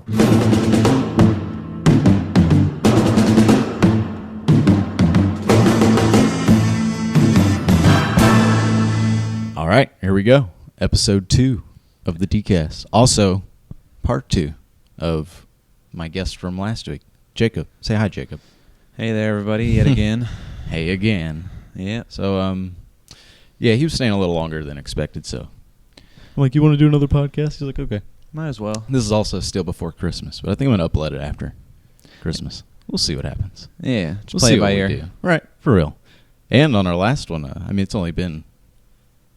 All right, here we go. Episode 2 of the DKast. Also, part 2 of my guest from last week, Jacob. Say hi, Jacob. Hey there, everybody, yet again. Hey again. Yeah. So, yeah, he was staying a little longer than expected, so. I'm like, you want to do another podcast? He's like, okay. Might as well. This is also still before Christmas, but I think I'm going to upload it after Christmas. We'll see what happens. Yeah, just We'll play see it by what we ear. do. Right, for real. And on our last one, it's only been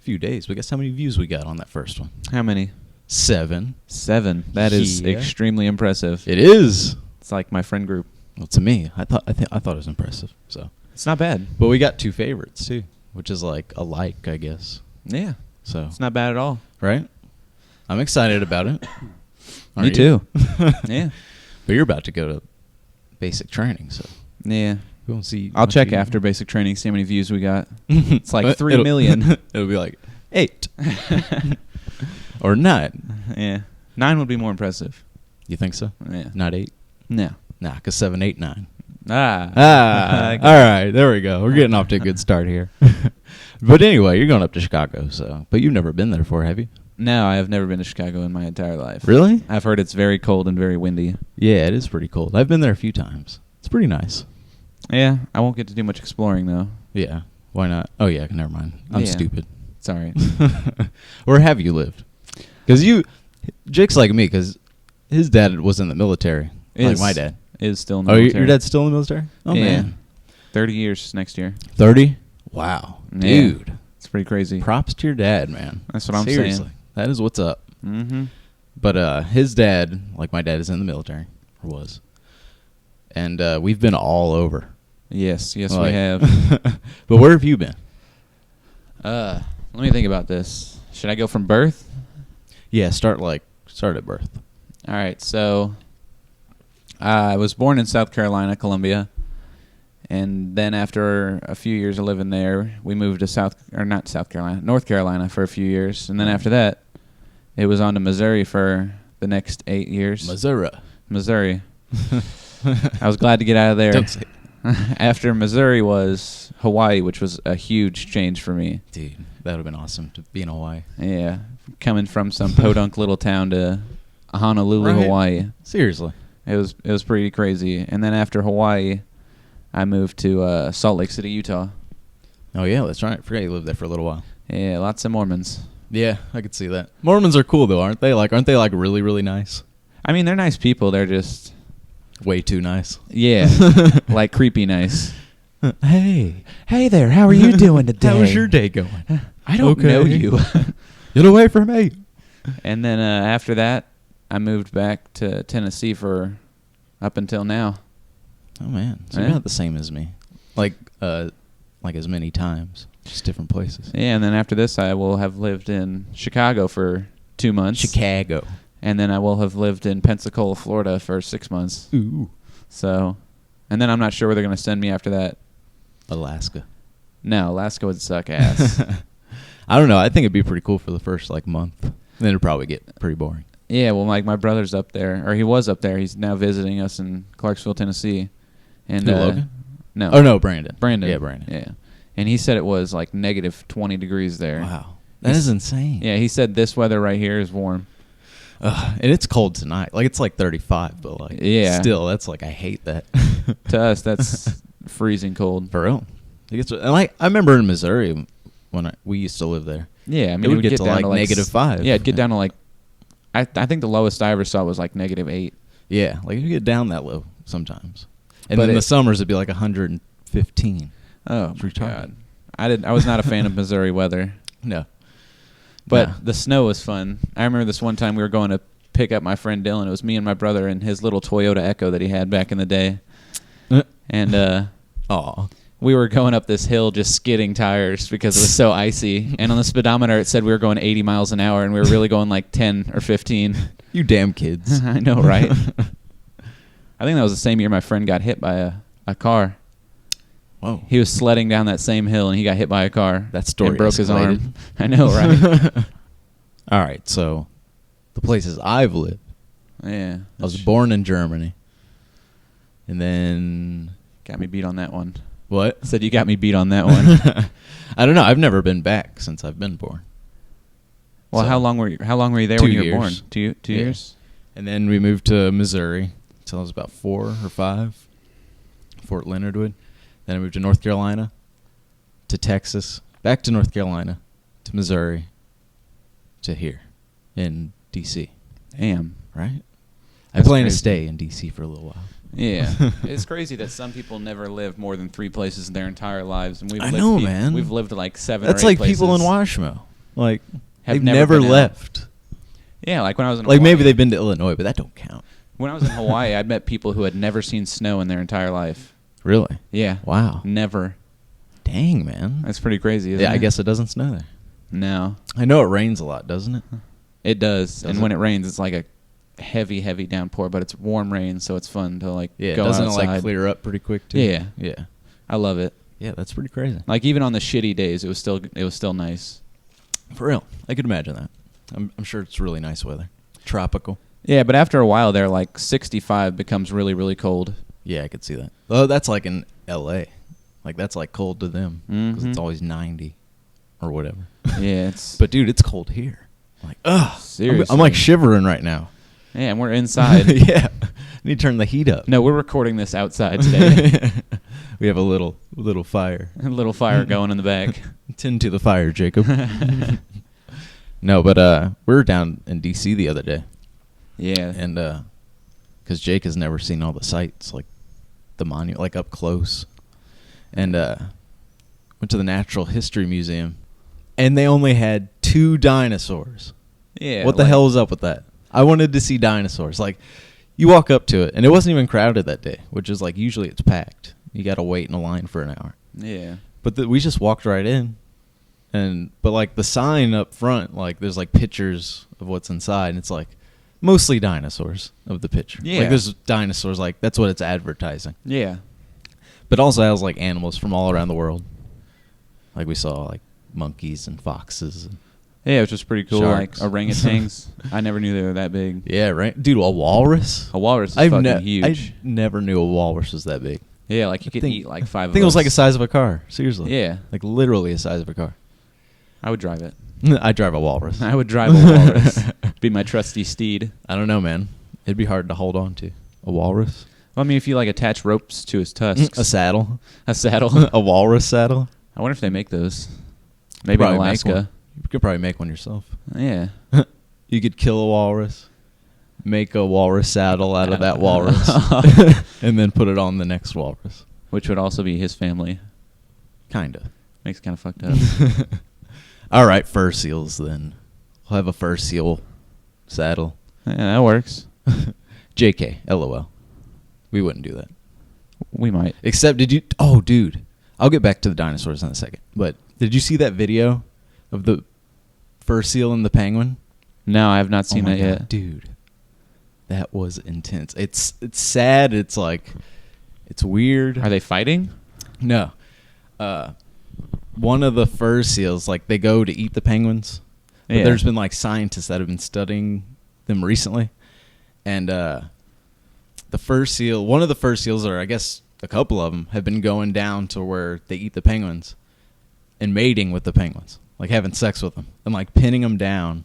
a few days, but guess how many views we got on that first one? How many? 7. 7. That is extremely impressive. It is. It's like my friend group. Well, to me, I thought it was impressive. So It's not bad. But we got 2 favorites too, which is like a like, I guess. Yeah. So It's not bad at all. right. I'm excited about it. Me Aren't too. you? Yeah. But you're about to go to basic training, so Yeah. we won't see. I'll much check of you. after basic training, see how many views we got. It's like 3 million. It'll be like 8 or 9. Yeah. 9 would be more impressive. You think so? Yeah. Not 8. No. Nah, because 7, 8, 9. Ah. All right, there we go. We're getting off to a good start here. But anyway, you're going up to Chicago, but you've never been there before, have you? No, I have never been to Chicago in my entire life. Really? I've heard it's very cold and very windy. Yeah, it is pretty cold. I've been there a few times. It's pretty nice. Yeah, I won't get to do much exploring, though. Yeah, why not? Oh, yeah, never mind. I'm Yeah. stupid. It's all right. Where have you lived? Because Jake's like me, because his dad was in the military. Like my dad. Is still in the Oh, military. your dad's still in the military? Oh, Yeah. man. 30 years next year. 30? Wow. Yeah. Dude. It's pretty crazy. Props to your dad, man. That's what I'm Seriously. saying. That is what's up. Mm-hmm. But his dad, like my dad, is in the military, or was. And we've been all over. Yes, we Like- have. But where have you been? Let me think about this. Should I go from birth? Yeah, start at birth. All right, so I was born in South Carolina, Columbia. And then after a few years of living there, we moved to North Carolina for a few years. And then after that, it was on to Missouri for the next 8 years. Missouri. I was glad to get out of there. Don't say it. After Missouri was Hawaii, which was a huge change for me. Dude, that would have been awesome to be in Hawaii. Yeah, coming from some podunk little town to Honolulu, Right. Hawaii. Seriously. It was pretty crazy. And then after Hawaii, I moved to Salt Lake City, Utah. Oh, yeah, that's right. I forgot you lived there for a little while. Yeah, lots of Mormons. Yeah, I could see that. Mormons are cool, though, aren't they? Aren't they really, really nice? I mean, they're nice people. They're just, Way too nice. yeah, like creepy nice. Hey there, how are you doing today? How was your day going? I don't know you. Get away from me. And then after that, I moved back to Tennessee for up until now. Oh, man. So Yeah. you're not the same as me. Like as many times. Just different places. Yeah, and then after this, I will have lived in Chicago for 2 months. Chicago. And then I will have lived in Pensacola, Florida for 6 months. Ooh. So, and then I'm not sure where they're going to send me after that. Alaska. No, Alaska would suck ass. I don't know. I think it'd be pretty cool for the first month. Then it'd probably get pretty boring. Yeah, well, my brother's up there, or he was up there. He's now visiting us in Clarksville, Tennessee. And Who, Logan? No. Oh, no, Brandon. Brandon. Yeah, Brandon. Yeah. And he said it was like negative 20 degrees there. Wow. That is insane. Yeah, he said this weather right here is warm. And it's cold tonight. It's 35, but Yeah. still, that's I hate that. To us, that's freezing cold. For real. I remember in Missouri when we used to live there. Yeah, I mean, It would would get to down to -5. Yeah, it'd get down to I think the lowest I ever saw was -8. Yeah, you get down that low sometimes. And But then the summers would be 115. Oh It's my retarded. God. I was not a fan of Missouri weather. No. But Nah. the snow was fun. I remember this one time we were going to pick up my friend Dylan. It was me and my brother and his little Toyota Echo that he had back in the day. And Aw. we were going up this hill just skidding tires because it was so icy. And on the speedometer it said we were going 80 miles an hour and we were really going 10 or 15. You damn kids. I know, right? I think that was the same year my friend got hit by a car. Whoa. He was sledding down that same hill and he got hit by a car. That story and broke his escalated. arm. I know, right? All right, so the places I've lived. Yeah. I was born in Germany. And then... Got me beat on that one. What? I said you got me beat on that one. I don't know. I've never been back since I've been born. Well, So, how long were you there 2 when you were years. born? Two Yeah. years? And then we moved to Missouri until I was about 4 or 5. Fort Leonard Wood. Then I moved to North Carolina, to Texas, back to North Carolina, to Missouri, to here in D.C. Damn. Right? I That's plan to crazy. stay in D.C. for a little while. Yeah. It's crazy that some people never live more than 3 places in their entire lives. And I know, man. We've lived like 7 That's or 8 like places. people in Washmo. Like, Have they've never never been out. left. Yeah, like when I was in Like, Hawaii. maybe they've been to Illinois, but that don't count. When I was in Hawaii, I met people who had never seen snow in their entire life. Really? Yeah. Wow. Never. Dang, man. That's pretty crazy, isn't Yeah, it? I guess it doesn't snow there. No. I know it rains a lot, doesn't it? It does. Does And it? when it rains, it's like a heavy, heavy downpour, but it's warm rain, so it's fun to like Yeah, go doesn't outside. it like clear up pretty quick too? Yeah. Yeah. I love it. Yeah, that's pretty crazy. Like even on the shitty days, it was still nice. For real. I could imagine that. I'm sure it's really nice weather. Tropical. Yeah, but after a while there, like 65 becomes really, really cold. Yeah, I could see that. Oh, that's like in L.A. Like, that's like cold to them. Because it's Mhm. always 90 or whatever. Yeah, it's... But, dude, it's cold here. Like, ugh. Seriously. I'm like shivering right now. Yeah, and we're inside. Yeah. I need to turn the heat up. No, we're recording this outside today. We have a little fire. A little fire going in the back. Tend to the fire, Jacob. No, but we were down in D.C. the other day. Yeah. And because Jake has never seen all the sights, like the monument, like up close. And went to the Natural History Museum, and they only had 2 dinosaurs. Yeah. What the like- hell was up with that? I wanted to see dinosaurs. Like, you walk up to it, and it wasn't even crowded that day, which is like usually it's packed. You got to wait in a line for an hour. Yeah. But we just walked right in, but like the sign up front, like there's like pictures of what's inside, and it's like mostly dinosaurs of the picture. Yeah. Like there's dinosaurs, like that's what it's advertising. Yeah. But also has like animals from all around the world. Like we saw like monkeys and foxes. Yeah, which was pretty cool. Sharks. Like orangutans. I never knew they were that big. Yeah, right. Dude, a walrus? A walrus is I've fucking huge. I never knew a walrus was that big. Yeah, like you could think- eat like 5 I of think it was us. like the size of a car. Seriously. Yeah. Like literally the size of a car. I would drive it. I drive a walrus. I would drive a walrus. Be my trusty steed. I don't know, man. It'd be hard to hold on to. A walrus? Well, I mean, if you like attach ropes to his tusks. A saddle? A saddle. A walrus saddle? I wonder if they make those. Maybe in Probably make Alaska. one. You could probably make one yourself. Yeah. You could kill a walrus, make a walrus saddle out of that walrus, and then put it on the next walrus. Which would also be his family. Kinda. Makes it kind of fucked up. All right, fur seals then. We'll have a fur seal saddle. Yeah, that works. JK, LOL. We wouldn't do that. We might. Except, oh, dude. I'll get back to the dinosaurs in a second. But did you see that video of the fur seal and the penguin? No, I have not seen Oh my that yet. God, dude. That was intense. It's sad. It's like, it's weird. Are they fighting? No. One of the fur seals, like, they go to eat the penguins. But Yeah. there's been, like, scientists that have been studying them recently. And the fur seal, one of the fur seals, or I guess a couple of them, have been going down to where they eat the penguins and mating with the penguins. Like, having sex with them. And, like, pinning them down.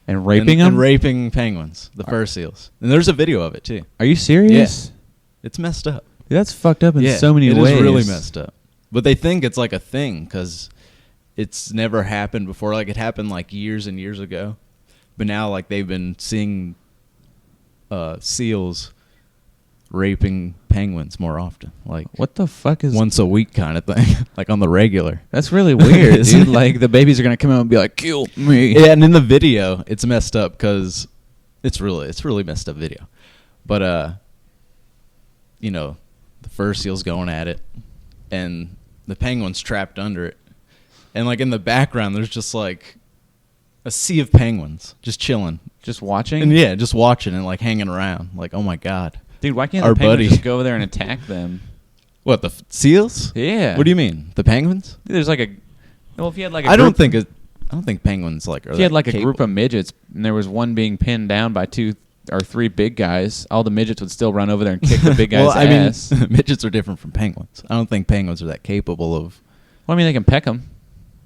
And raping them? And raping penguins, the fur seals. And there's a video of it, too. Are you serious? It's messed up. Dude, that's fucked up in Yeah, so many it ways. is really messed up. But they think it's like a thing because it's never happened before. Like it happened like years and years ago. But now like they've been seeing seals raping penguins more often. Like What the fuck is... once a week kind of thing. Like on the regular. That's really weird, Isn't dude. it? Like the babies are going to come out and be like, kill me. Yeah, and in the video, it's messed up because it's really messed up video. But you know, the fur seal's going at it, and the penguin's trapped under it, and like in the background, there's just like a sea of penguins just chilling, Just watching? and yeah, just watching and like hanging around. Like, oh my god, Dude, why can't Our the penguins buddy. just go over there and attack them? what the seals? Yeah. What do you mean, the penguins? Dude, there's like a... Well, if you had like a I don't group- think penguins like. Are If you had that like a group capable. of midgets and there was one being pinned down by two or 3 big guys, all the midgets would still run over there and kick the big guy's well, I ass. mean, midgets are different from penguins. I don't think penguins are that capable of. Well, I mean, they can peck them.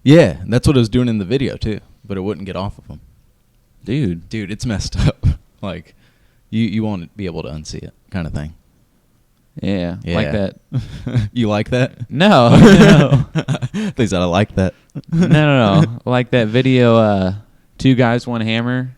Yeah, that's what it was doing in the video too, but it wouldn't get off of them. Dude, It's messed up. Like, you won't be able to unsee it, kind of thing. yeah, like that. You like that? No, no, They said I like that. no. Like that video, 2 Guys, 1 Hammer.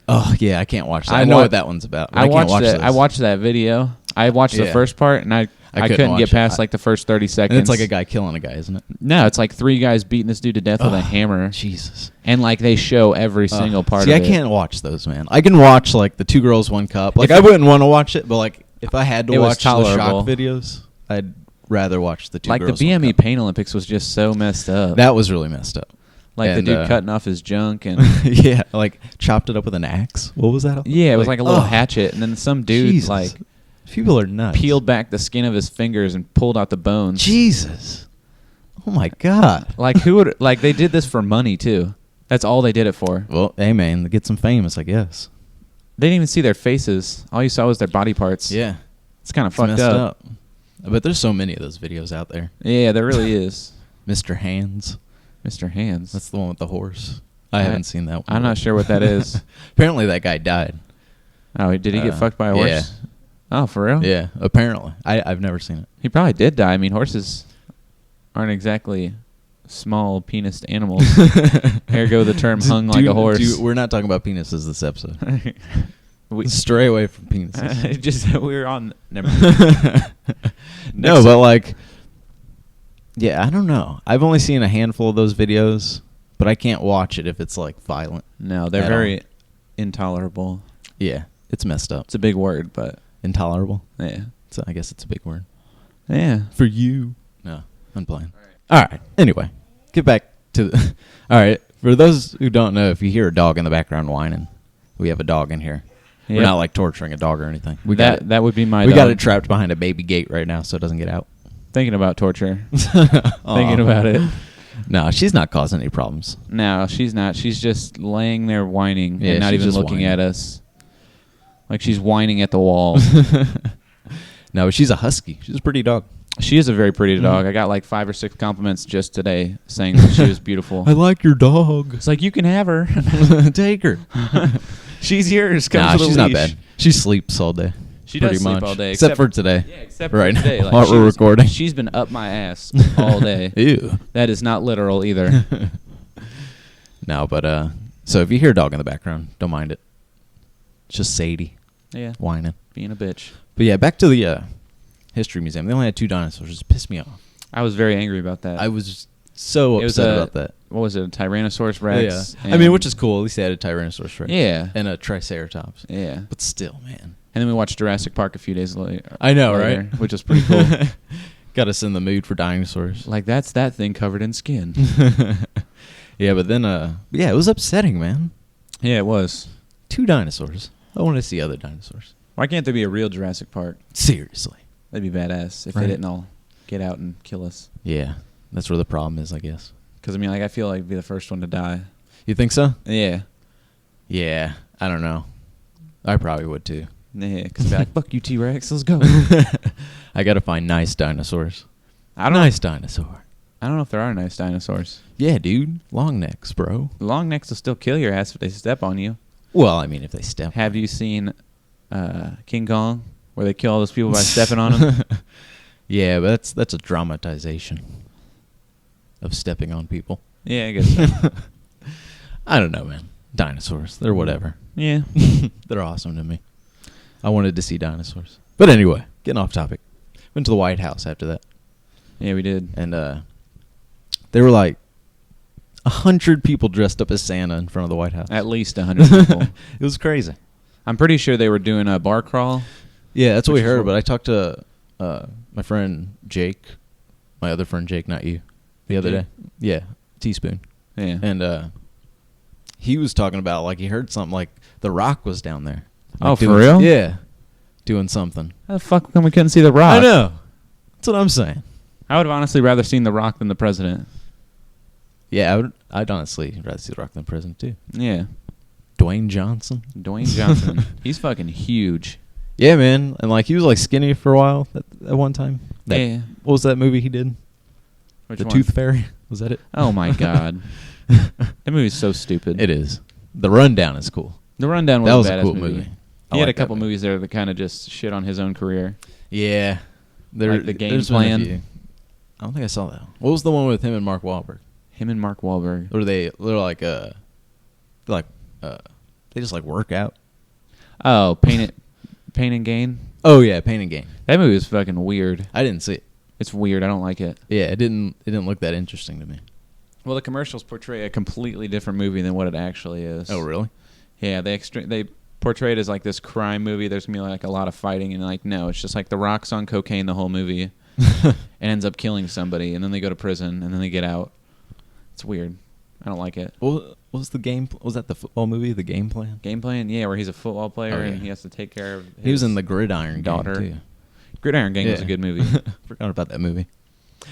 Oh yeah, I can't watch that. I I know wa- what that one's about. But I I can't watched watch that. this. I watched that video. I watched the Yeah. first part, and I couldn't couldn't watch get it. past like the first 30 seconds. And it's like a guy killing a guy, isn't it? No, it's like 3 guys beating this dude to death with a hammer, Jesus. and like they show every single part See, of I it. can't watch those, man. I can watch like the 2 Girls, 1 Cup. Like If I it- wouldn't want to watch it, but like if I had to It was watch the tolerable. shock videos, I'd rather watch the 2 Like the Girls, 1 BME Cup. Pain Olympics was just so messed up. That was really messed up. like and, the dude cutting off his junk and yeah, like chopped it up with an axe. What was that? yeah, it was like a little oh, hatchet, and then some dude Jesus. like People are nuts. peeled back the skin of his fingers and pulled out the bones. Jesus. Oh my God. Like who would like they did this for money too. That's all they did it for. Well, hey man, get some famous, I guess. They didn't even see their faces. All you saw was their body parts. Yeah. It's kind of It's fucked messed up. But there's so many of those videos out there. Yeah, there really is. Mr. Hands. Mr. Hands. That's the one with the horse. I haven't seen that one. I'm not sure what that is. Apparently that guy died. Oh, did he get fucked by a horse? Yeah. Oh, for real? Yeah, apparently. I've never seen it. He probably did die. I mean, horses aren't exactly small penised animals. Ergo, the term hung like a horse. We're not talking about penises this episode. we Stray away from penises. just we were on. Never mind. No, Next- but like, yeah, I don't know. I've only seen a handful of those videos, but I can't watch it if it's like violent. No, they're At very intolerable. Yeah, it's messed up. It's a big word, but Intolerable. yeah, So I guess it's a big word. yeah. For you. No, I'm playing. All right. Anyway, get back to the. All right. For those who don't know, if you hear a dog in the background whining, we have a dog in here. We're Yep. not like torturing a dog or anything. We got it. That would be my. We got dog. it trapped behind a baby gate right now, so it doesn't get out. Thinking about torture. Aw. Thinking about it. No, she's not causing any problems. No, she's not. She's just laying there whining Yeah, and not she's even just looking whining. at us. Like she's whining at the wall. No, but she's a husky. She's a pretty dog. She is a very pretty dog. I got like 5 or 6 compliments just today saying that she was beautiful. I like your dog. It's like, you can have her. Take her. She's yours. Nah, Comes with a she's not leash. bad. She sleeps all day. She pretty does sleep much. all day, except for today. Yeah, except Right for today. now, while she we're was- recording. She's been up my ass all day. Ew. That is not literal either. No, but so if you hear a dog in the background, don't mind it. It's just Sadie Yeah, whining. being a bitch. But yeah, back to the history museum. They only had 2 dinosaurs. It pissed me off. I was very angry about that. I was so It was upset a- about that. What was it? A Tyrannosaurus Rex? Yeah. I mean, which is cool. At least they had a Tyrannosaurus Rex. Yeah. And a Triceratops. Yeah. But still, man. And then we watched Jurassic Park a few days later. I know, right? Which was pretty cool. Got us in the mood for dinosaurs. Like, that's that thing covered in skin. Yeah, but then, yeah, it was upsetting, man. Yeah, it was. 2 dinosaurs. I want to see other dinosaurs. Why can't there be a real Jurassic Park? Seriously. That'd be badass if Right. they didn't all get out and kill us. Yeah, that's where the problem is, I guess. Because, I mean, like, I feel like I'd be the first one to die. You think so? Yeah. Yeah, I don't know. I probably would too. Yeah, because I'd be like, fuck you, T-Rex, let's go. I gotta find nice dinosaurs. I don't Nice dinosaur. I don't know if there are nice dinosaurs. Yeah, dude. Long necks, bro. Long necks will still kill your ass if they step on you. Well, I mean, if they step. Have you seen King Kong, where they kill all those people by stepping on them? Yeah, but that's a dramatization of stepping on people. Yeah, I guess so. I don't know, man. Dinosaurs. They're whatever. Yeah. They're awesome to me. I wanted to see dinosaurs. But anyway, getting off topic. Went to the White House after that. Yeah, we did. And they were like 100 people dressed up as Santa in front of the White House. At least 100 people. It was crazy. I'm pretty sure they were doing a bar crawl. Yeah, that's what we Which is heard. what- But I talked to my friend Jake, my other friend Jake, not you, the other Jake? day. Yeah, Teaspoon. Yeah. And he was talking about, like, he heard something like The Rock was down there. Oh, Like, for doing- real? Yeah, doing something. How the fuck come we couldn't see The Rock? I know. That's what I'm saying. I would have honestly rather seen The Rock than the president. Yeah, I'd honestly rather see The Rock than President too. Yeah. Dwayne Johnson. Dwayne Johnson. He's fucking huge. Yeah, man. And like he was like skinny for a while at one time. Yeah. What was that movie he did? Which The one? Tooth Fairy? Was that it? Oh my god. That movie's so stupid. It is. The Rundown is cool. The Rundown was, That was a a badass cool movie. movie. He I had a like that couple movie. movies there that kind of just shit on his own career. Yeah. Like The Game there's been a Plan. few. I don't think I saw that one. What was the one with him and Mark Wahlberg? Him and Mark Wahlberg. Or they're they just like work out. Oh, Pain and Gain. Oh yeah, Pain and Gain. That movie is fucking weird. I didn't see it. It's weird. I don't like it. Yeah, it didn't look that interesting to me. Well, the commercials portray a completely different movie than what it actually is. Oh really? Yeah, they portray it as like this crime movie. There's gonna be like a lot of fighting, and like no, it's just like The Rock's on cocaine the whole movie, and ends up killing somebody, and then they go to prison, and then they get out. It's weird. I don't like it. What was the game? Was that the football movie, The Game Plan? Game Plan, yeah, where he's a football player Oh, yeah. and he has to take care of. He was his in the Gridiron daughter. Gang, too. Gridiron Gang was Yeah. a good movie. Forgot about that movie.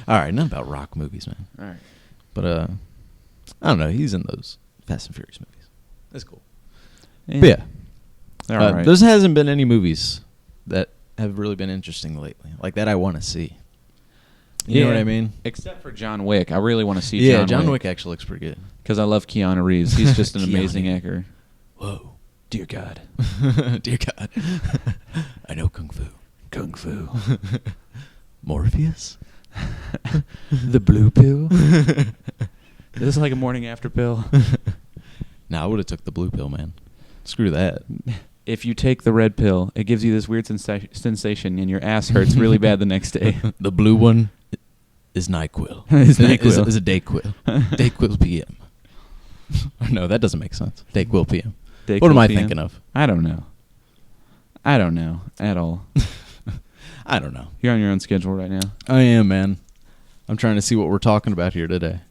All right, enough about rock movies, man. All right. But I don't know. He's in those Fast and Furious movies. That's cool. Yeah. But yeah, They're all right. there hasn't been any movies that have really been interesting lately, like that I want to see. You know what I mean? Except for John Wick. I really want to see Yeah, John John Wick actually looks pretty good. because I love Keanu Reeves. He's just an Keanu. amazing actor. Whoa. Dear God. Dear God. I know Kung Fu. Kung Fu. Morpheus? The blue pill? This is like a morning after pill. Nah, I would have took the blue pill, man. Screw that. If you take the red pill, it gives you this weird sensation and your ass hurts really bad the next day. The blue one is NyQuil. Is NyQuil. Is a DayQuil. DayQuil PM. No, that doesn't make sense. DayQuil PM. DayQuil What am I PM? thinking of? I don't know. I don't know at all. I don't know. You're on your own schedule right now. I am, man. I'm trying to see what we're talking about here today.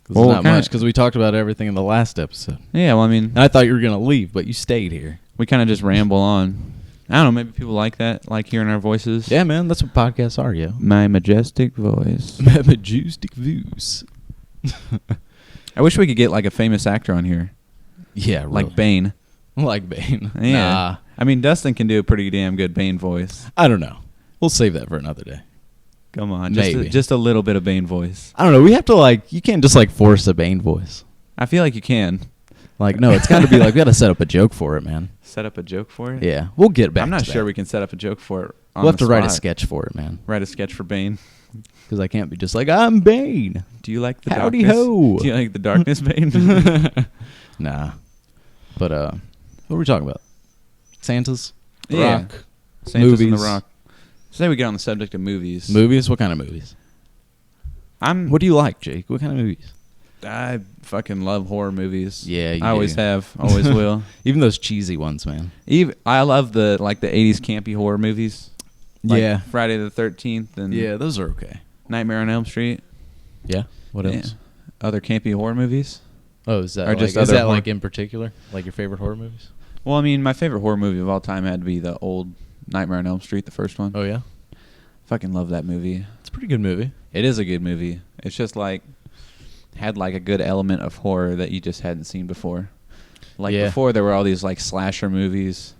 Well, Not much, because we talked about everything in the last episode. Yeah, well, I mean, And I thought you were going to leave, but you stayed here. we kind of just ramble on. I don't know, maybe people like that, like hearing our voices. Yeah, man, that's what podcasts are, yo. My majestic voice. Majestic views. I wish we could get like a famous actor on here, Yeah, really. like Bane. Like Bane. Yeah. Nah, I mean, Dustin can do a pretty damn good Bane voice. I don't know. We'll save that for another day. Come on, Maybe. just a little bit of Bane voice. I don't know. We have to, like, you can't just, like, force a Bane voice. I feel like you can Like, no, it's got to be, like, we got to set up a joke for it, man. set up a joke for it. Yeah. We'll get back I'm not to sure that. we can set up a joke for it. On We'll have the to write a spot. sketch for it, man. Write a sketch for Bane. Because I can't be just like, I'm Bane. Do you like the Howdy darkness? ho. Do you like the darkness, Bane? Nah. But, what were we talking about? Santa's? The Yeah. Rock? Santa's in the Movies. Rock. Say we get on the subject of movies. Movies? What kind of movies? I'm. What do you like, Jake? What kind of movies? I fucking love horror movies. Yeah, you I always do. have, always will. Even those cheesy ones, man. Even I love the 80s campy horror movies. Like Yeah. Friday the 13th and Yeah, those are okay. Nightmare on Elm Street. Yeah. What Yeah. else? Other campy horror movies. Oh, is that Or like, just is other that horror- like in particular? Like your favorite horror movies? Well, I mean, my favorite horror movie of all time had to be the old Nightmare on Elm Street, the first one. Oh yeah, Fucking love that movie. it's a pretty good movie. It is a good movie. It's just like had like a good element of horror that you just hadn't seen before. Like Yeah. before there were all these like slasher movies,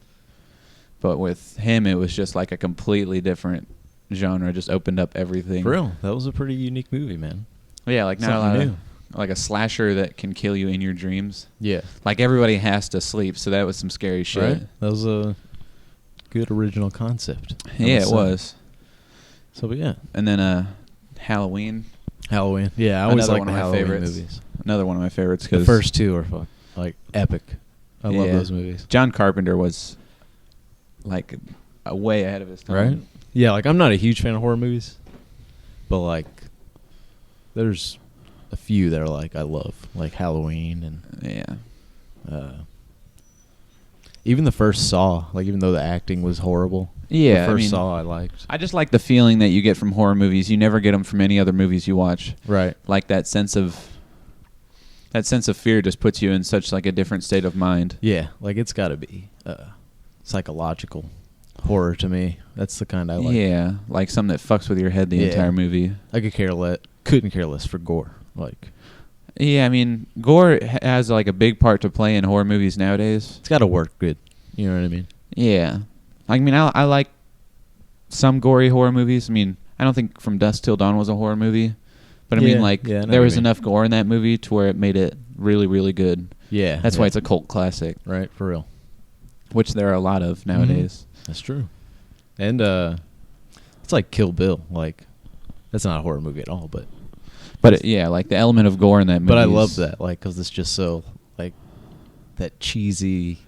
but with him it was just like a completely different genre. Just opened up everything. For real, that was a pretty unique movie, man. Yeah, like not a Something lot new. of, like a slasher that can kill you in your dreams. Yeah, Like everybody has to sleep, so that was some scary shit. right. That was a good original concept. I Yeah, must it say. was. So, but yeah, And then Halloween, Halloween. Yeah, I always Another like one the of my Halloween favorites. movies. another one of my favorites. The 'cause first two are like epic. I love Yeah. those movies. John Carpenter was like way ahead of his time. Right? Yeah, like I'm not a huge fan of horror movies, but like there's a few that are like I love, like Halloween and Yeah. even the first Saw. Like even though the acting was horrible, Yeah, the I first mean, Saw I liked. I just like the feeling that you get from horror movies. You never get them from any other movies you watch. Right. Like that sense of fear just puts you in such like a different state of mind. Yeah, like it's got to be psychological horror to me. That's the kind I like. Yeah, like something that fucks with your head the Yeah. entire movie. I couldn't care less for gore. Like Yeah, I mean, gore has like a big part to play in horror movies nowadays. It's got to work good. You know what I mean? Yeah. I mean, I like some gory horror movies. I mean, I don't think From Dusk Till Dawn was a horror movie. But I mean, like, there was enough gore in that movie to where it made it really, really good. Yeah. That's why it's a cult classic. Right, for real. Which there are a lot of nowadays. That's true. And it's like Kill Bill. Like, that's not a horror movie at all, but yeah, like the element of gore in that movie. But I love that, like, because it's just so, like, that cheesy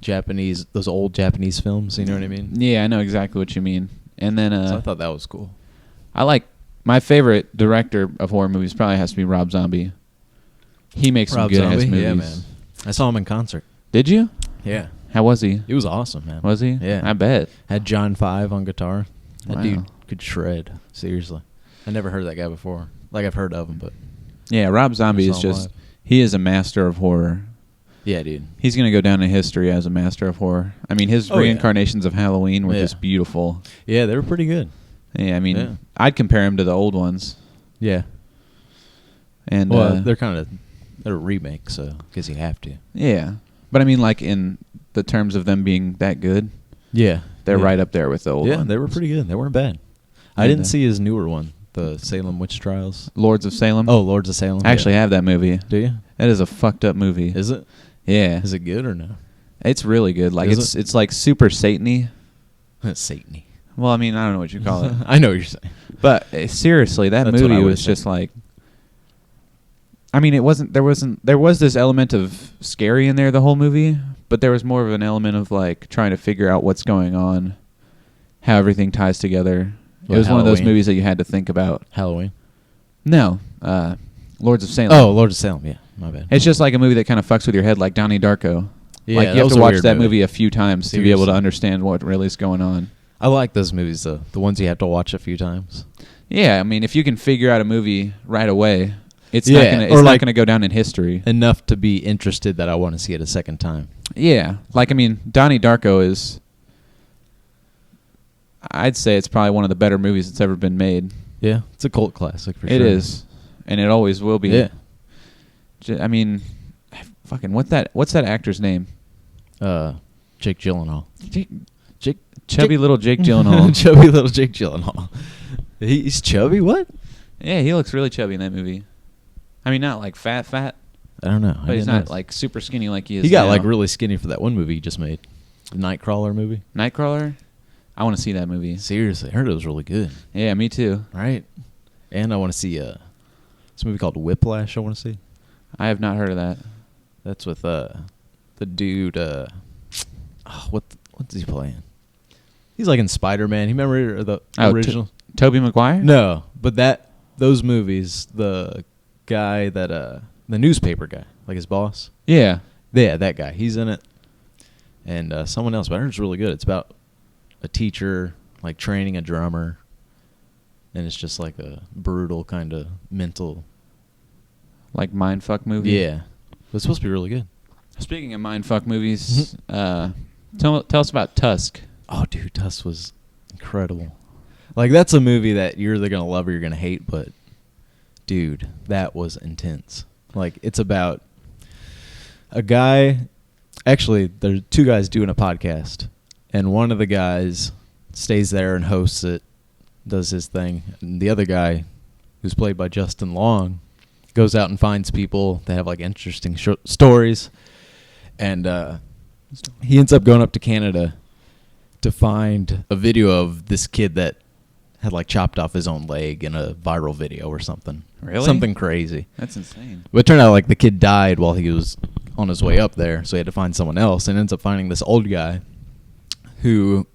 Japanese, those old Japanese films, you know what I mean? Yeah, I know exactly what you mean. And then so I thought that was cool. I like, my favorite director of horror movies probably has to be Rob Zombie. He makes some good-ass movies. Yeah, man. I saw him in concert. Did you? Yeah. How was he? He was awesome, man. Was he? Yeah. I bet. Had John 5 on guitar. That Wow. dude could shred. Seriously. I never heard that guy before. Like, I've heard of him, but... Yeah, Rob Zombie is just... live. He is a master of horror. Yeah, dude. He's going to go down in history as a master of horror. I mean, his reincarnations of Halloween were just beautiful. Yeah, they were pretty good. Yeah, I mean, I'd compare him to the old ones. Yeah. And well, they're remakes, so I guess you have to. Yeah. But I mean, like, in the terms of them being that good, yeah, they're right up there with the old ones. Yeah, they were pretty good. They weren't bad. I didn't see his newer one, the Salem Witch Trials. Lords of Salem? Oh, Lords of Salem. I actually have that movie. Do you? That is a fucked up movie. Is it? Yeah. Is it good or no? It's really good. Like, Is it's like super Satan-y. Satan-y. Well, I mean, I don't know what you call it. I know what you're saying. But seriously, that That's movie was just like... I mean, there was this element of scary in there the whole movie, but there was more of an element of like trying to figure out what's going on, how everything ties together. It was one of those movies that you had to think about. Halloween? No, Lords of Salem. Oh, Lords of Salem, yeah. My bad. It's just like a movie that kind of fucks with your head, like Donnie Darko. Yeah, like you have to watch that movie a few times to be able to understand what really is going on. I like those movies, though. The ones you have to watch a few times. Yeah, I mean, if you can figure out a movie right away... It's not gonna go down in history. Enough to be interested that I want to see it a second time. Yeah. Like, I mean, Donnie Darko is... I'd say it's probably one of the better movies that's ever been made. Yeah, it's a cult classic for sure. It is. And it always will be. Yeah. I mean, fucking, what's that actor's name? Jake Gyllenhaal. Chubby little Jake Gyllenhaal. Chubby little Jake Gyllenhaal. He's chubby? What? Yeah, he looks really chubby in that movie. I mean, not like fat. I don't know. But he's not like super skinny like he is. He got now. like really skinny for that one movie he just made, the Nightcrawler movie. Nightcrawler? I want to see that movie. Seriously, I heard it was really good. Yeah, me too. Right. And I want to see this movie called Whiplash. I want to see. I have not heard of that. That's with the dude. What's he playing? He's like in Spider-Man. You remember the original? Tobey Maguire? No, but those movies, the guy that the newspaper guy, like his boss. Yeah, that guy. He's in it, and someone else. But I heard it's really good. It's about a teacher like training a drummer, and it's just like a brutal kind of mental, like mindfuck movie. Yeah, but it's supposed to be really good. Speaking of mindfuck movies, tell us about Tusk. Oh, dude, Tusk was incredible. Like, that's a movie that you're either going to love or you're going to hate, but, dude, that was intense. Like, it's about a guy... Actually, there's two guys doing a podcast, and one of the guys stays there and hosts it, does his thing, and the other guy, who's played by Justin Long, goes out and finds people that have, like, interesting stories, and he ends up going up to Canada to find a video of this kid that had like chopped off his own leg in a viral video or something. Really? Something crazy. That's insane. But it turned out like the kid died while he was on his way up there, so he had to find someone else, and ends up finding this old guy who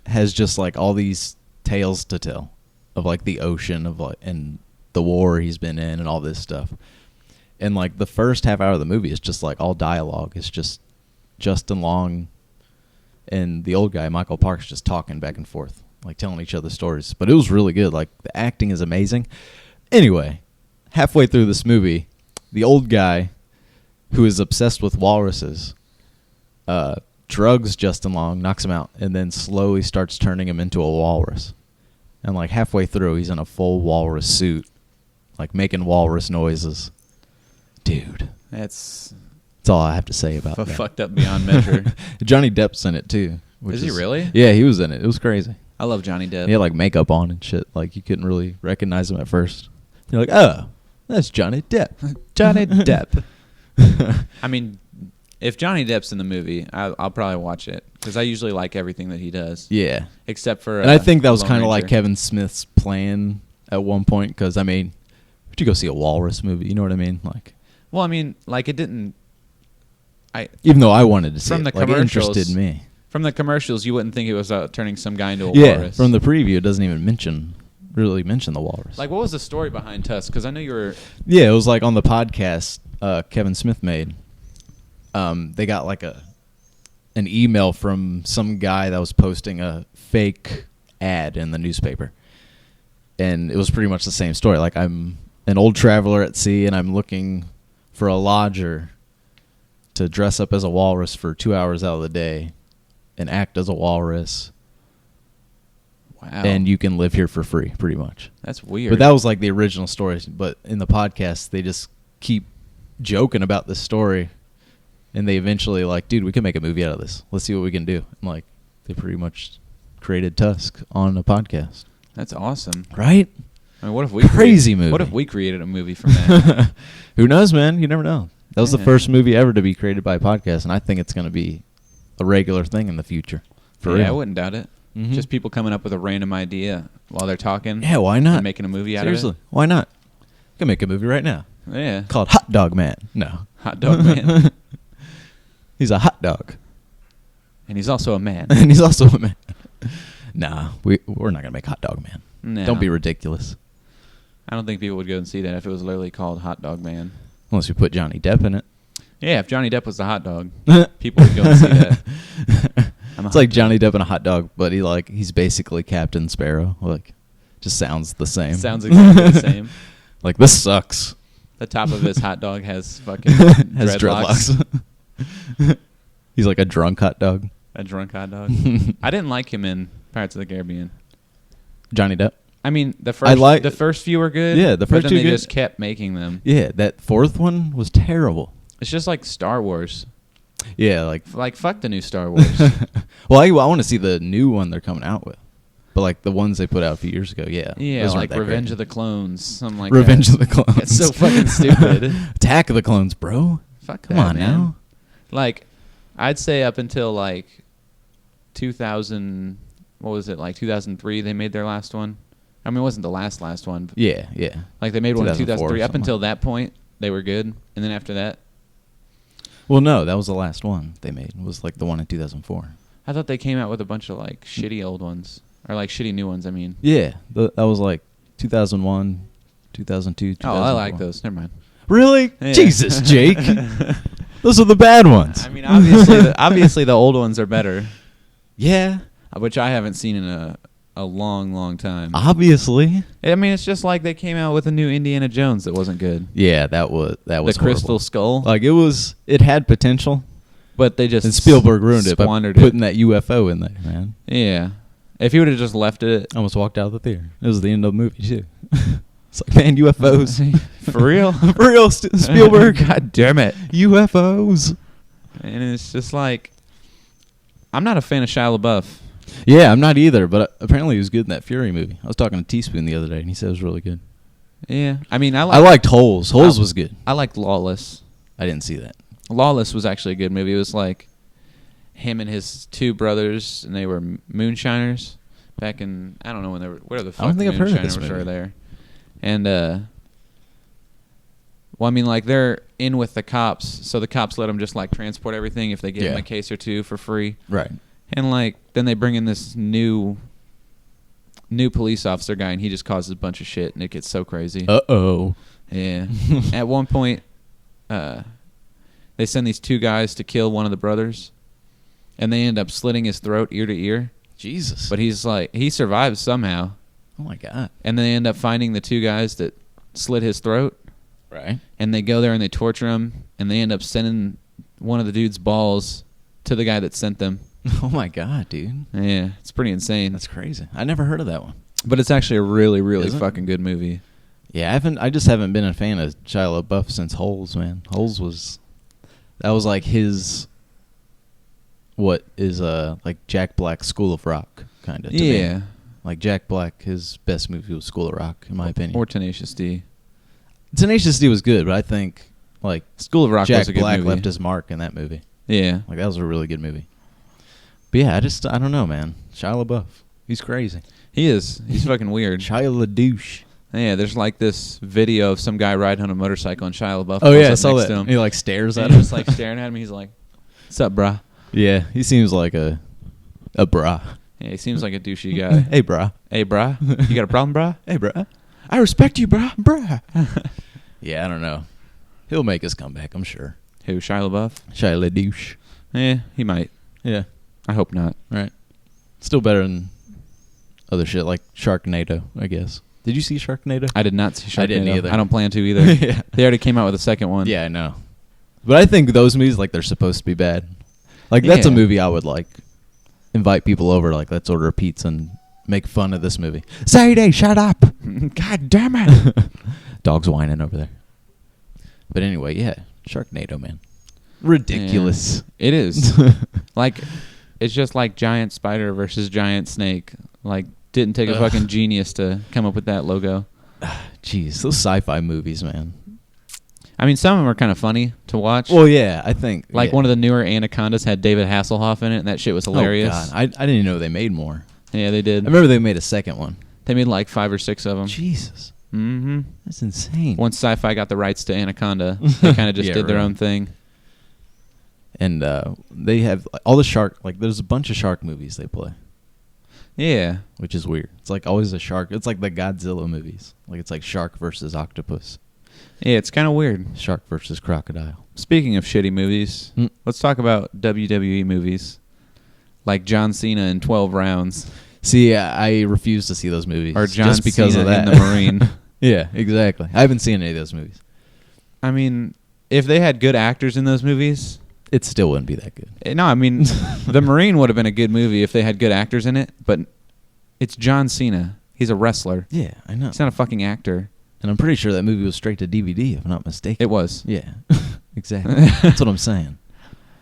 has just like all these tales to tell of like the ocean of like and the war he's been in and all this stuff. And like the first half hour of the movie is just like all dialogue. It's just Justin Long and the old guy, Michael Parks, just talking back and forth, like telling each other stories. But it was really good. Like, the acting is amazing. Anyway, halfway through this movie, the old guy, who is obsessed with walruses, drugs Justin Long, knocks him out, and then slowly starts turning him into a walrus. And like halfway through, he's in a full walrus suit, like making walrus noises. Dude, That's all I have to say about that. fucked up beyond measure. Johnny Depp's in it too. Is he really? Yeah, he was in it. It was crazy. I love Johnny Depp. He had like makeup on and shit. Like you couldn't really recognize him at first. You're like, oh, that's Johnny Depp. Johnny Depp. I mean, if Johnny Depp's in the movie, I'll probably watch it because I usually like everything that he does. Yeah. Except for. And I think that was Lone kind of like Ranger. Kevin Smith's plan at one point because, I mean, would you go see a walrus movie? You know what I mean? Like, Well, I mean, like it didn't. even though I wanted to see From it, the like, it commercials- interested me. From the commercials, you wouldn't think it was turning some guy into a Yeah, walrus. from the preview, it doesn't even really mention the walrus. Like, what was the story behind Tusk? Because I know you were. Yeah, it was like on the podcast Kevin Smith made. They got like an email from some guy that was posting a fake ad in the newspaper. And it was pretty much the same story. Like, I'm an old traveler at sea, and I'm looking for a lodger to dress up as a walrus for 2 hours out of the day and act as a walrus. Wow. And you can live here for free, pretty much. That's weird. But that was like the original story. But in the podcast, they just keep joking about this story. And they eventually like, dude, we can make a movie out of this. Let's see what we can do. And like, they pretty much created Tusk on a podcast. That's awesome. Right? I mean, what if we Crazy movie. What if we created a movie from that? Who knows, man? You never know. That was the Yeah. first movie ever to be created by a podcast. And I think it's going to be a regular thing in the future. For yeah, real. I wouldn't doubt it. Mhm. Just people coming up with a random idea while they're talking. Yeah, why not? And making a movie out Seriously, of why not? You can make a movie right now it. Yeah. called Hot Dog Man. No. Hot Dog Man. He's a hot dog. And he's also a man. And he's also a man. Nah, we're not going to make Hot Dog Man. No. Don't be ridiculous. I don't think people would go and see that if it was literally called Hot Dog Man. Unless we put Johnny Depp in it. Yeah, if Johnny Depp was the hot dog, people would go and see that. It's like Johnny Depp and a hot dog, but he's basically Captain Sparrow. Like, just sounds the same. Sounds exactly the same. Like, this sucks. The top of his hot dog has fucking dreadlocks. He's like a drunk hot dog. A drunk hot dog. I didn't like him in Pirates of the Caribbean. Johnny Depp. I mean, the first few were good. Yeah, the first but two then they good. just kept making them. Yeah, that fourth one was terrible. It's just like Star Wars. Yeah, like Like, fuck the new Star Wars. well, I want to see the new one they're coming out with. But like the ones they put out a few years ago, yeah. Yeah, those aren't like that Revenge great. of the Clones, something like Revenge that. of the Clones. It's so fucking stupid. Attack of the Clones, bro. Fuck Come that, on man. now. Like, I'd say up until like 2000, what was it, like 2003 they made their last one? I mean, it wasn't the last one. But Yeah, yeah. like, they made one in 2004 2003. Up something until like that point, they were good. And then after that, Well, no, that was the last one they made. It was like the one in 2004. I thought they came out with a bunch of like shitty old ones. Or like shitty new ones, I mean. Yeah, that was like 2001, 2002, 2004. Oh, I like those. Never mind. Really? Yeah. Jesus, Jake. Those are the bad ones. I mean, obviously the old ones are better, Yeah, which I haven't seen in a long, long time. obviously. I mean, it's just like they came out with a new Indiana Jones that wasn't good. Yeah, that was The Crystal horrible. Skull. Like it had potential, But they just and Spielberg ruined it by squandered putting that UFO in there, man. Yeah. If he would have just left it. I almost walked out of the theater. It was the end of the movie too. It's like, man, UFOs. For real? For real, Spielberg. God damn it. UFOs. And it's just like, I'm not a fan of Shia LaBeouf. Yeah, I'm not either, but apparently he was good in that Fury movie. I was talking to Teaspoon the other day, and he said it was really good. Yeah. I mean, I liked Holes. Holes was good. I liked Lawless. I didn't see that. Lawless was actually a good movie. It was like him and his two brothers, and they were moonshiners back in, I don't know when they were, where the fuck I don't think I've heard of this moonshiners movie. were there. And, well, I mean, like, they're in with the cops, so the cops let them just, like, transport everything if they give them Yeah. a case or two for free. Right. And, like, then they bring in this new police officer guy, and he just causes a bunch of shit, and it gets so crazy. Uh-oh. Yeah. At one point, they send these two guys to kill one of the brothers, and they end up slitting his throat ear to ear. Jesus. But he's like, he survives somehow. Oh, my God. And then they end up finding the two guys that slit his throat, Right. and they go there and they torture him, and they end up sending one of the dude's balls to the guy that sent them. Oh, my God, dude. Yeah, it's pretty insane. That's crazy. I never heard of that one. But it's actually a really, really Is it? fucking good movie. Yeah, I just haven't been a fan of Shia LaBeouf since Holes, man. That was like his, what is like Jack Black's School of Rock, kind of. Yeah. Me. Like Jack Black, his best movie was School of Rock, in my opinion. Or Tenacious D. Tenacious D was good, but I think like School of Rock Jack was a good Black movie. left his mark in that movie. Yeah. Like that was a really good movie. But yeah, I don't know, man. Shia LaBeouf, he's crazy. He is. He's fucking weird. Shia LaDouche. Yeah, there's like this video of some guy riding on a motorcycle and Shia LaBeouf Oh pulls yeah, I up saw next that. to him. He like stares at And him. he's just like staring at him. He's like, "What's up, brah?" Yeah, he seems like a brah. Yeah, he seems like a douchey guy. Hey, brah. Hey, brah, you got a problem, brah? Hey, brah. I respect you, brah. Brah. Yeah, I don't know. He'll make his comeback, I'm sure. Who, Shia LaBeouf? Shia LaDouche. He might. Yeah, I hope not. right. Still better than other shit like Sharknado, I guess. Did you see Sharknado? I did not see Sharknado. I didn't either. I don't plan to either. Yeah. They already came out with a second one. Yeah, I know. But I think those movies, like, they're supposed to be bad. Like, that's a Yeah. movie I would, like, invite people over, like, let's order a pizza and make fun of this movie. Sadie, shut up! God damn it. Dog's whining over there. But anyway, yeah, Sharknado, man. Ridiculous. Yeah. It is. Like, it's just like giant spider versus giant snake. Like, didn't take a fucking genius to come up with that logo. Jeez, those sci-fi movies, man. I mean, some of them are kind of funny to watch. Well, yeah, I think. Like, yeah. one of the newer Anacondas had David Hasselhoff in it, and that shit was hilarious. Oh, God. I didn't even know they made more. Yeah, they did. I remember they made a second one. They made like 5 or 6 of them. Jesus. Mm-hmm. That's insane. Once Sci-Fi got the rights to Anaconda, they kind of just Yeah, did their right. own thing. And they have all the shark, like, there's a bunch of shark movies they play, Yeah. which is weird. It's like always a shark. It's like the Godzilla movies. Like, it's like shark versus octopus, Yeah, it's kind of weird. shark versus crocodile. Speaking of shitty movies, Mm. let's talk about WWE movies. Like John Cena in 12 Rounds. See, I refuse to see those movies. Or John just because Cena of that. in The Marine. Yeah, exactly. I haven't seen any of those movies. I mean, if they had good actors in those movies... It still wouldn't be that good. No, I mean, The Marine would have been a good movie if they had good actors in it, but it's John Cena. He's a wrestler. Yeah, I know. He's not a fucking actor. And I'm pretty sure that movie was straight to DVD, if I'm not mistaken. It was. Yeah, exactly. That's what I'm saying.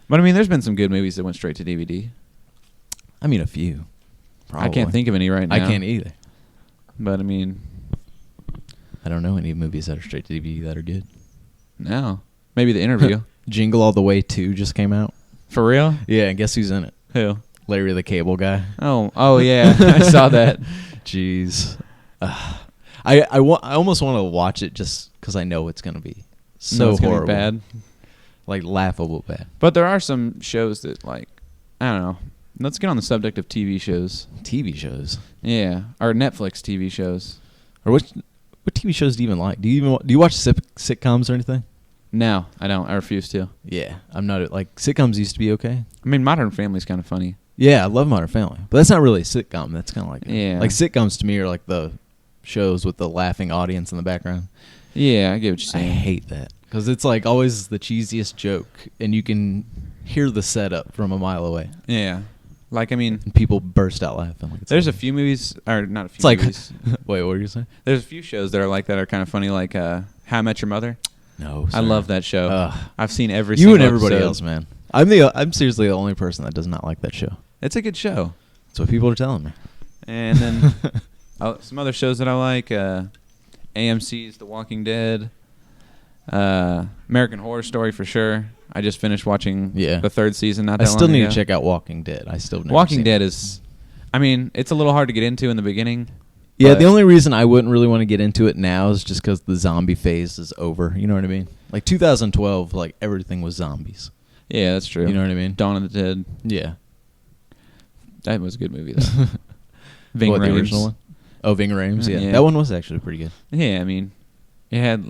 But I mean, there's been some good movies that went straight to DVD. I mean, a few. Probably. I can't think of any right now. I can't either. But I mean, I don't know any movies that are straight to DVD that are good. no. Maybe The Interview. Jingle All the Way 2 just came out. For real? Yeah, and guess who's in it? Who? Larry the Cable Guy. Oh yeah. I saw that. Jeez. I almost want to watch it just because I know it's going to be so it's gonna be horrible. bad. Like, laughable bad. But there are some shows that, like, I don't know. Let's get on the subject of TV shows. TV shows. Yeah, or Netflix TV shows. Or what TV shows do you even like? Do you watch sitcoms or anything? No, I don't. I refuse to. Yeah, I'm not, like, sitcoms used to be okay. I mean, Modern Family's kind of funny. Yeah, I love Modern Family, but that's not really a sitcom. That's kind of like Yeah. like sitcoms to me are like the shows with the laughing audience in the background. Yeah, I get what you're I saying. hate that because it's like always the cheesiest joke, and you can hear the setup from a mile away, Yeah. Like, I mean, and people burst out laughing. Like, there's a few movies, or not a few It's like, movies. wait, what were you saying? There's a few shows that are like that are kind of funny, like How I Met Your Mother. No, I love that show. Ugh. I've seen every You single and everybody episode. else, man. I'm seriously the only person that does not like that show. It's a good show. That's what people are telling me. And then some other shows that I like, AMC's The Walking Dead, American Horror Story for sure. I just finished watching Yeah. the 3rd season not I that still long need ago. to check out Walking Dead. I still never Walking seen Dead it. is, I mean, it's a little hard to get into in the beginning. Yeah, but- the only reason I wouldn't really want to get into it now is just because the zombie phase is over. You know what I mean? Like 2012, like everything was zombies. Yeah, that's true. You know what I mean? Dawn of the Dead. Yeah. That was a good movie, though. Ving What, the Rhames. original one? Oh, Ving Rhames. Yeah. Yeah. That one was actually pretty good. Yeah, I mean, it had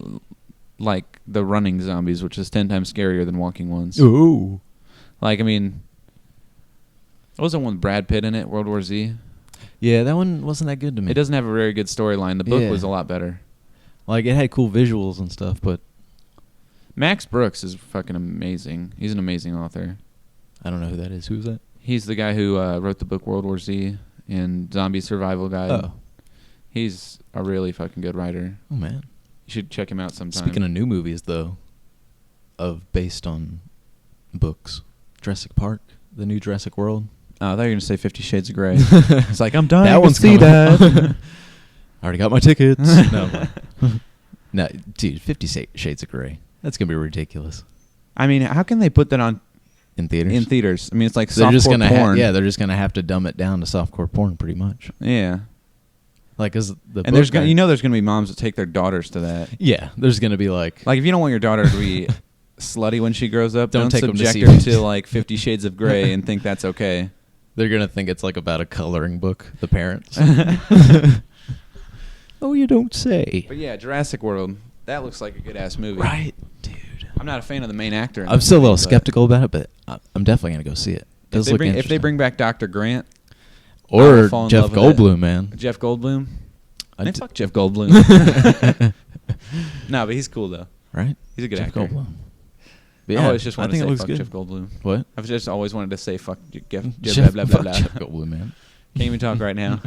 like the running zombies, which is 10 times scarier than walking ones. Ooh. Like, I mean, what was the one with Brad Pitt in it? World War Z. Yeah, that one wasn't that good to me. It doesn't have a very good storyline. The book Yeah. was a lot better. Like it had cool visuals and stuff, but Max Brooks is fucking amazing. He's an amazing author. I don't know who that is. Who's that? He's the guy who wrote the book World War Z and Zombie Survival Guide. Oh. He's a really fucking good writer. Oh man. You should check him out sometime. Speaking of new movies though, based on books, Jurassic Park, the new Jurassic World. Oh, I thought you were gonna say 50 Shades of Grey. It's like I'm dying That to one's see coming. that. I already got my tickets. No. No, dude, 50 Shades of Grey. That's gonna be ridiculous. I mean, how can they put that on In theaters. in theaters? I mean, it's like They're just softcore gonna porn. they're just gonna have to dumb it down to softcore porn, pretty much. Yeah. Like, cause the And there's book, there's gonna be moms that take their daughters to that. yeah, there's gonna be like Like if you don't want your daughter to be slutty when she grows up, don't Don't take 'em to subject see her it. to like 50 Shades of Grey and think that's okay. they're gonna think it's like about a coloring book. The parents. Oh, you don't say. But yeah, Jurassic World. That looks like a good ass movie. Right, dude. I'm not a fan of the main actor. in I'm that still a little movie, but skeptical about it, but I'm definitely gonna go see it. If they, bring, if they bring back Dr. Grant I or will fall in Jeff love with it. Goldblum, man. Jeff Goldblum. I'd Fuck Jeff Goldblum. No, but he's cool though. Right? He's a good Jeff actor. Goldblum. But I always just I wanted think to it say looks fuck good. Jeff Goldblum. What? I've just always wanted to say fuck Jeff Jeff, blah blah fuck blah. Jeff Goldblum, man. Can't even talk right now.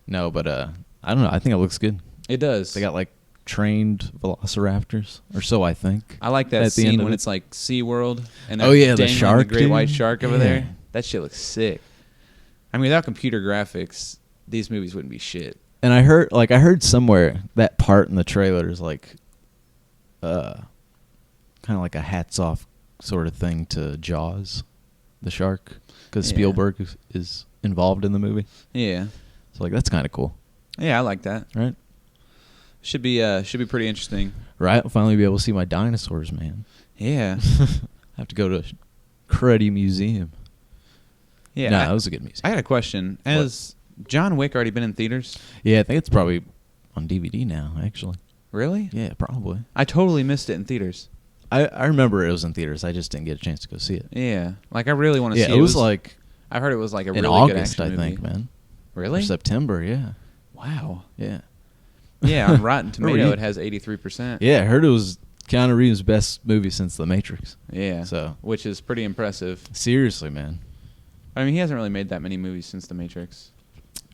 No, but I don't know. I think it looks good. It does. They got like trained velociraptors, or so I think. I like that at the end scene of when it. it's like SeaWorld and Oh, yeah, the dangling shark, great dude. white shark over Yeah. there. That shit looks sick. I mean, without computer graphics, these movies wouldn't be shit. And I heard somewhere that part in the trailer is like, kind of like a hats off sort of thing to Jaws, the shark, because Yeah. Spielberg is involved in the movie. Yeah. So like that's kind of cool, Yeah, I like that. right? Should be pretty interesting. Right? I'll finally be able to see my dinosaurs, man. Yeah. I have to go to Cruddy Museum. Yeah. No, I, that was a good museum. I got a question. Has John Wick already been in theaters? Yeah, I think it's probably on DVD now, actually. Really? Yeah, probably. I totally missed it in theaters. I remember it was in theaters. I just didn't get a chance to go see it. Yeah. Like I really want to Yeah, see it was like I heard it was like a in really good August, action I think, movie. man. Really? Or September, yeah. Wow. Yeah. Yeah, on Rotten Where were Tomato you? it has 83%. Yeah, I heard it was Keanu Reeves' best movie since The Matrix. Yeah. So Which is pretty impressive. seriously, man. I mean, he hasn't really made that many movies since The Matrix.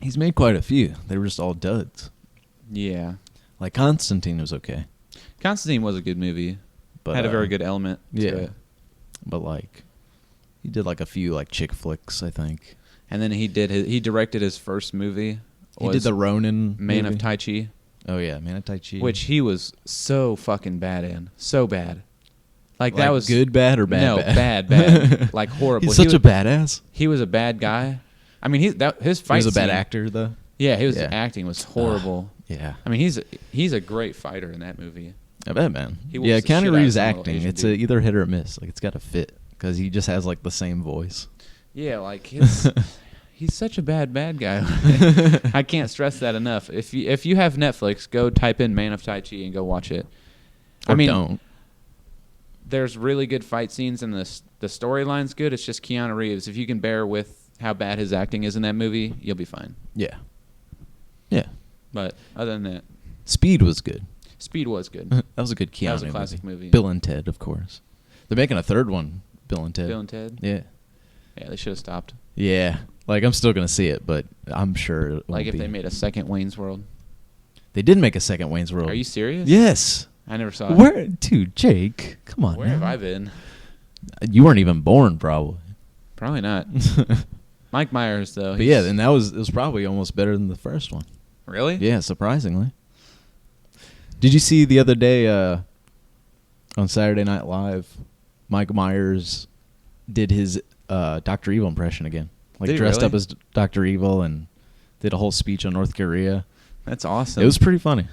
He's made quite a few. They were just all duds. Yeah. Like Constantine was okay. Constantine was a good movie. But Had a very good element yeah. to it. But like he did like a few like chick flicks, I think. And then he directed his first movie. He did the Ronin Man movie. of Tai Chi. Oh yeah, Man of Tai Chi. Which he was so fucking bad in. So bad. Like that Like, was good, bad, or bad? No, bad, bad. Like horrible. He's such a badass. He was a bad guy. I mean, his He fight was a bad scene- actor, though. Yeah, his Yeah. acting was horrible. Yeah, I mean, he's a great fighter in that movie. I bet, man. He whoops Yeah, the shit out Keanu of Reeves some little acting. Asian It's dude. either hit or miss. Like it's got to fit because he just has like the same voice. Yeah, like he's such a bad guy. I can't stress that enough. If you have Netflix, go type in Man of Tai Chi and go watch it. Or I mean, don't. there's really good fight scenes and the storyline's good. It's just Keanu Reeves. If you can bear with how bad his acting is in that movie, you'll be fine. Yeah. Yeah. But other than that, Speed was good. Speed was good. That was a good Keanu That was a classic movie. Bill and Ted, of course. They're making a third one, Bill and Ted. Bill and Ted. Yeah. Yeah, they should have stopped. Yeah. Like, I'm still going to see it, but I'm sure it won't Like if be. they made a second Wayne's World. They did make a second Wayne's World. Are you serious? Yes. I never saw it. Where? Dude, Jake, come on. Where now. have I been? You weren't even born, probably. Probably not. Mike Myers, though. But yeah, and it was probably almost better than the first one. Really? Yeah, surprisingly. Did you see the other day on Saturday Night Live, Mike Myers did his Dr. Evil impression again. Like Did he dressed really? up as Dr. Evil and did a whole speech on North Korea. That's awesome. It was pretty funny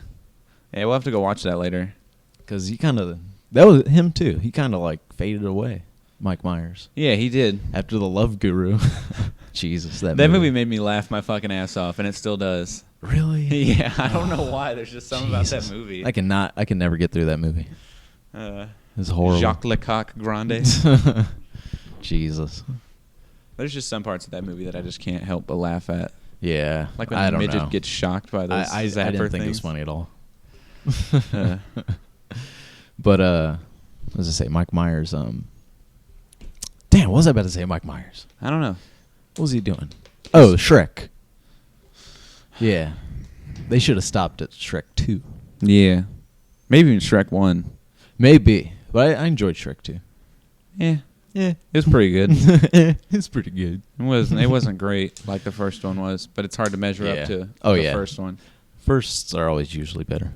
Yeah, we'll have to go watch that later. because that was him too. He kind of like faded away, Mike Myers, Yeah, he did. after The Love Guru. Jesus, that Movie made me laugh my fucking ass off, and it still does. Really? Yeah, I don't know why. There's just something Jesus. about that movie. I can never get through that movie. Uh, It's horrible. Jacques Lecoq Grande. Jesus. There's just some parts of that movie that I just can't help but laugh at. Yeah. Like when I the don't midget know. gets shocked by those I zapper didn't think it was things. funny at all. Uh, But what was I say? Mike Myers. Damn, what was I about to say? Mike Myers. I don't know. What was he doing? Oh, Shrek. Yeah. They should have stopped at Shrek 2. Yeah. Maybe even Shrek 1. Maybe, but I enjoyed Shrek 2. Yeah. Yeah, It was pretty good. it's pretty good. It wasn't great like the first one was, but it's hard to measure up to the first one. Firsts are always usually better.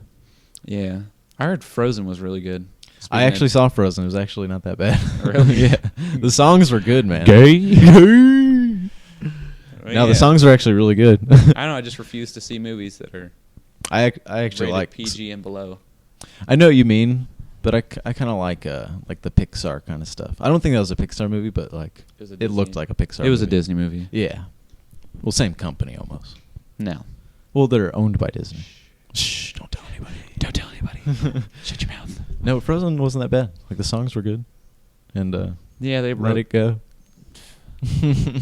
Yeah. I heard Frozen was really good. I actually saw Frozen. It was actually not that bad. Really? Yeah. The songs were good, man. Gay. No, the songs are actually really good. I don't know. I just refuse to see movies that are I actually rated like PG and below. I know what you mean, but I kind of like the Pixar kind of stuff. I don't think that was a Pixar movie, but like it looked like a Pixar movie. It was a Disney movie. Yeah. Well, same company almost. No. Well, they're owned by Disney. Shh, don't tell anybody. Don't tell anybody. Shut your mouth. No, Frozen wasn't that bad. Like the songs were good. And yeah, they Let It Go.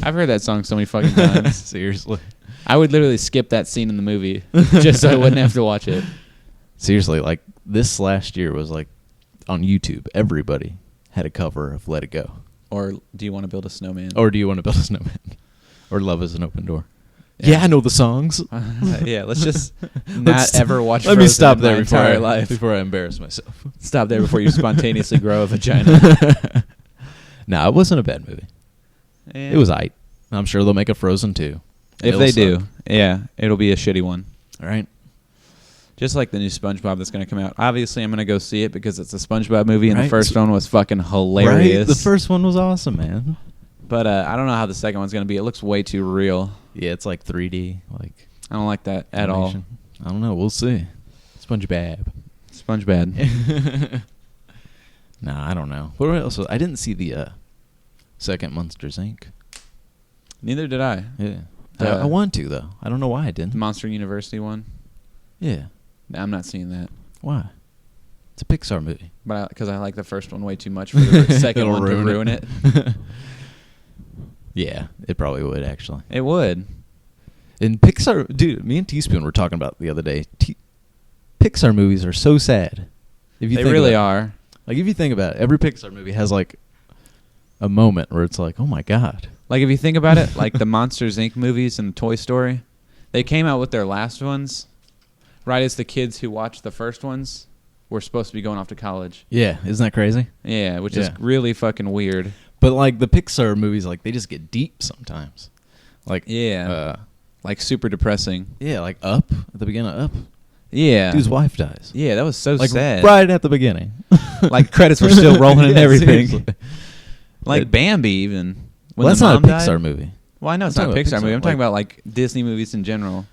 I've heard that song so many fucking times. Seriously. I would literally skip that scene in the movie just so I wouldn't have to watch it. Seriously, like this last year was like on YouTube, everybody had a cover of Let It Go. Or Do You Want to Build a Snowman? Or Do You Want to Build a Snowman? Or Love is an Open Door. Yeah, I know the songs. Yeah, let's just not ever watch Let Frozen me stop in there my before entire life. before I embarrass myself. Stop there before you spontaneously grow a vagina. Nah, it wasn't a bad movie. Yeah. It was aight. I'm sure they'll make a Frozen 2. If they do, yeah, it'll be a shitty one. All right. Just like the new SpongeBob that's going to come out. Obviously, I'm going to go see it because it's a SpongeBob movie, and the Right. first one was fucking hilarious. Right? The first one was awesome, man. But I don't know how the second one's going to be. It looks way too real. Yeah, it's like 3D. Like I don't like that at all. animation. I don't know. We'll see. SpongeBob. SpongeBob. Nah, I don't know. What else? I didn't see the second Monsters, Inc. Neither did I. Yeah. The- I want to, though. I don't know why I didn't. The Monster University one. Yeah. I'm not seeing that. Why? It's a Pixar movie. But because I like the first one way too much for the second It'll one to ruin it. Yeah, it probably would, actually. It would. And Pixar, dude, me and Teaspoon were talking about the other day. Pixar movies are so sad. If you They think really about it. are. Like, if you think about it, every Pixar movie has, like, a moment where it's like, oh, my God. Like, if you think about it, like the Monsters, Inc. movies and Toy Story, they came out with their last ones right as the kids who watched the first ones were supposed to be going off to college. Yeah, isn't that crazy? Yeah, which is Yeah. really fucking weird. But, like, the Pixar movies, like, they just get deep sometimes. Like, Yeah. Like super depressing. yeah, like Up, at the beginning of Up. Yeah. Dude's wife dies. Yeah, that was so Like, sad. right at the beginning. Like credits were still rolling and Yeah, everything. seriously. Like Bambi even. When Well, that's the not a mom Pixar died. movie. Well, I know it's I'm not a talking Pixar about movie. I'm Pixar, talking like- about like Disney movies in general.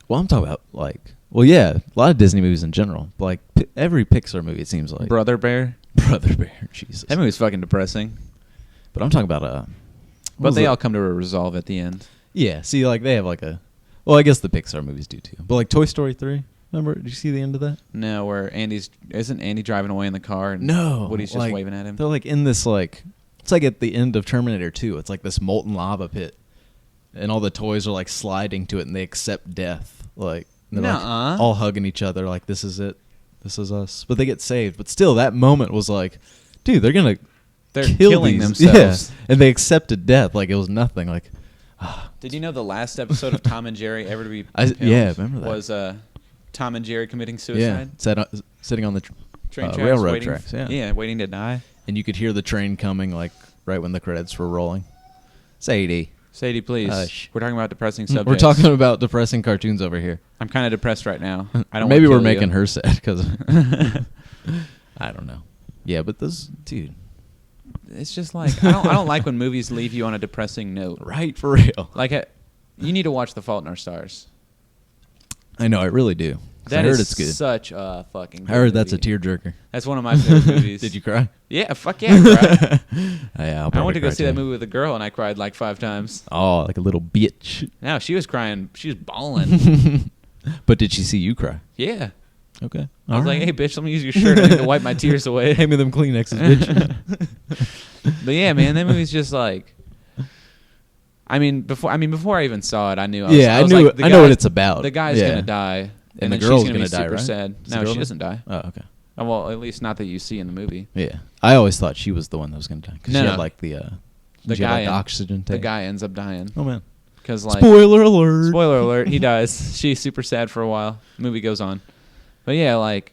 Well, I'm talking about, like, well, yeah, a lot of Disney movies in general. But, like, every Pixar movie, it seems like. Brother Bear. Brother Bear, Jesus. That movie's fucking depressing. But I'm talking about, But they all come to a resolve at the end. Yeah, see, like, they have, like, well, I guess the Pixar movies do, too. But, like, Toy Story 3, remember? Did you see the end of that? No, where isn't Andy driving away in the car and No. Woody's just like, waving at him? They're, like, in this, like, it's like at the end of Terminator 2. It's like this molten lava pit. And all the toys are, like, sliding to it, and they accept death. Like, they're, like, Nuh-uh. all hugging each other, like, this is it. This is us. But they get saved. But still, that moment was like, dude, they're going to They're kill killing these. themselves. Yeah. And they accepted death like it was nothing. Like, Did you know the last episode of Tom and Jerry ever to be yeah, remember that. was Tom and Jerry committing yeah, suicide? sitting on the Train tracks, railroad waiting, tracks. Yeah. Yeah, waiting to die. And you could hear the train coming, like, right when the credits were rolling. Sadie. Sadie, please. Hush. We're talking about depressing subjects. We're talking about depressing cartoons over here. I'm kind of depressed right now. I don't. Maybe wanna we're kill making you. her sad because I don't know. Yeah, but this dude, It's just like I don't like when movies leave you on a depressing note. right, for real. Like you need to watch The Fault in Our Stars. I know, I really do. 'Cause I heard it's good. Such a fucking. I heard that's a movie. tearjerker. That's one of my favorite movies. Did you cry? Yeah, fuck yeah, I cried. Yeah, I'll I went probably to go cry see that too. movie with a girl, and I cried like 5 times. Oh, like a little bitch. No, she was crying. She was bawling. But did she see you cry? Yeah. Okay. I was like, hey, bitch, let me use your shirt. I need to wipe my tears away. Hand me them Kleenexes, bitch. But yeah, man, that movie's just like. Before I even saw it, I knew. I was knew. like, the I know guy- what it's about. The guy's Yeah. gonna die, And the then girl's she's gonna gonna be die, super right? sad. Does the No, girl she die? doesn't die. Oh, okay. Well, at least not that you see in the movie. Yeah, I always thought she was the one that was going to die because No, she no. had like the The she had, guy like, the oxygen tank. The guy ends up dying Oh man. Because like spoiler alert. Spoiler alert, he dies. She's super sad for a while. Movie goes on. But yeah, like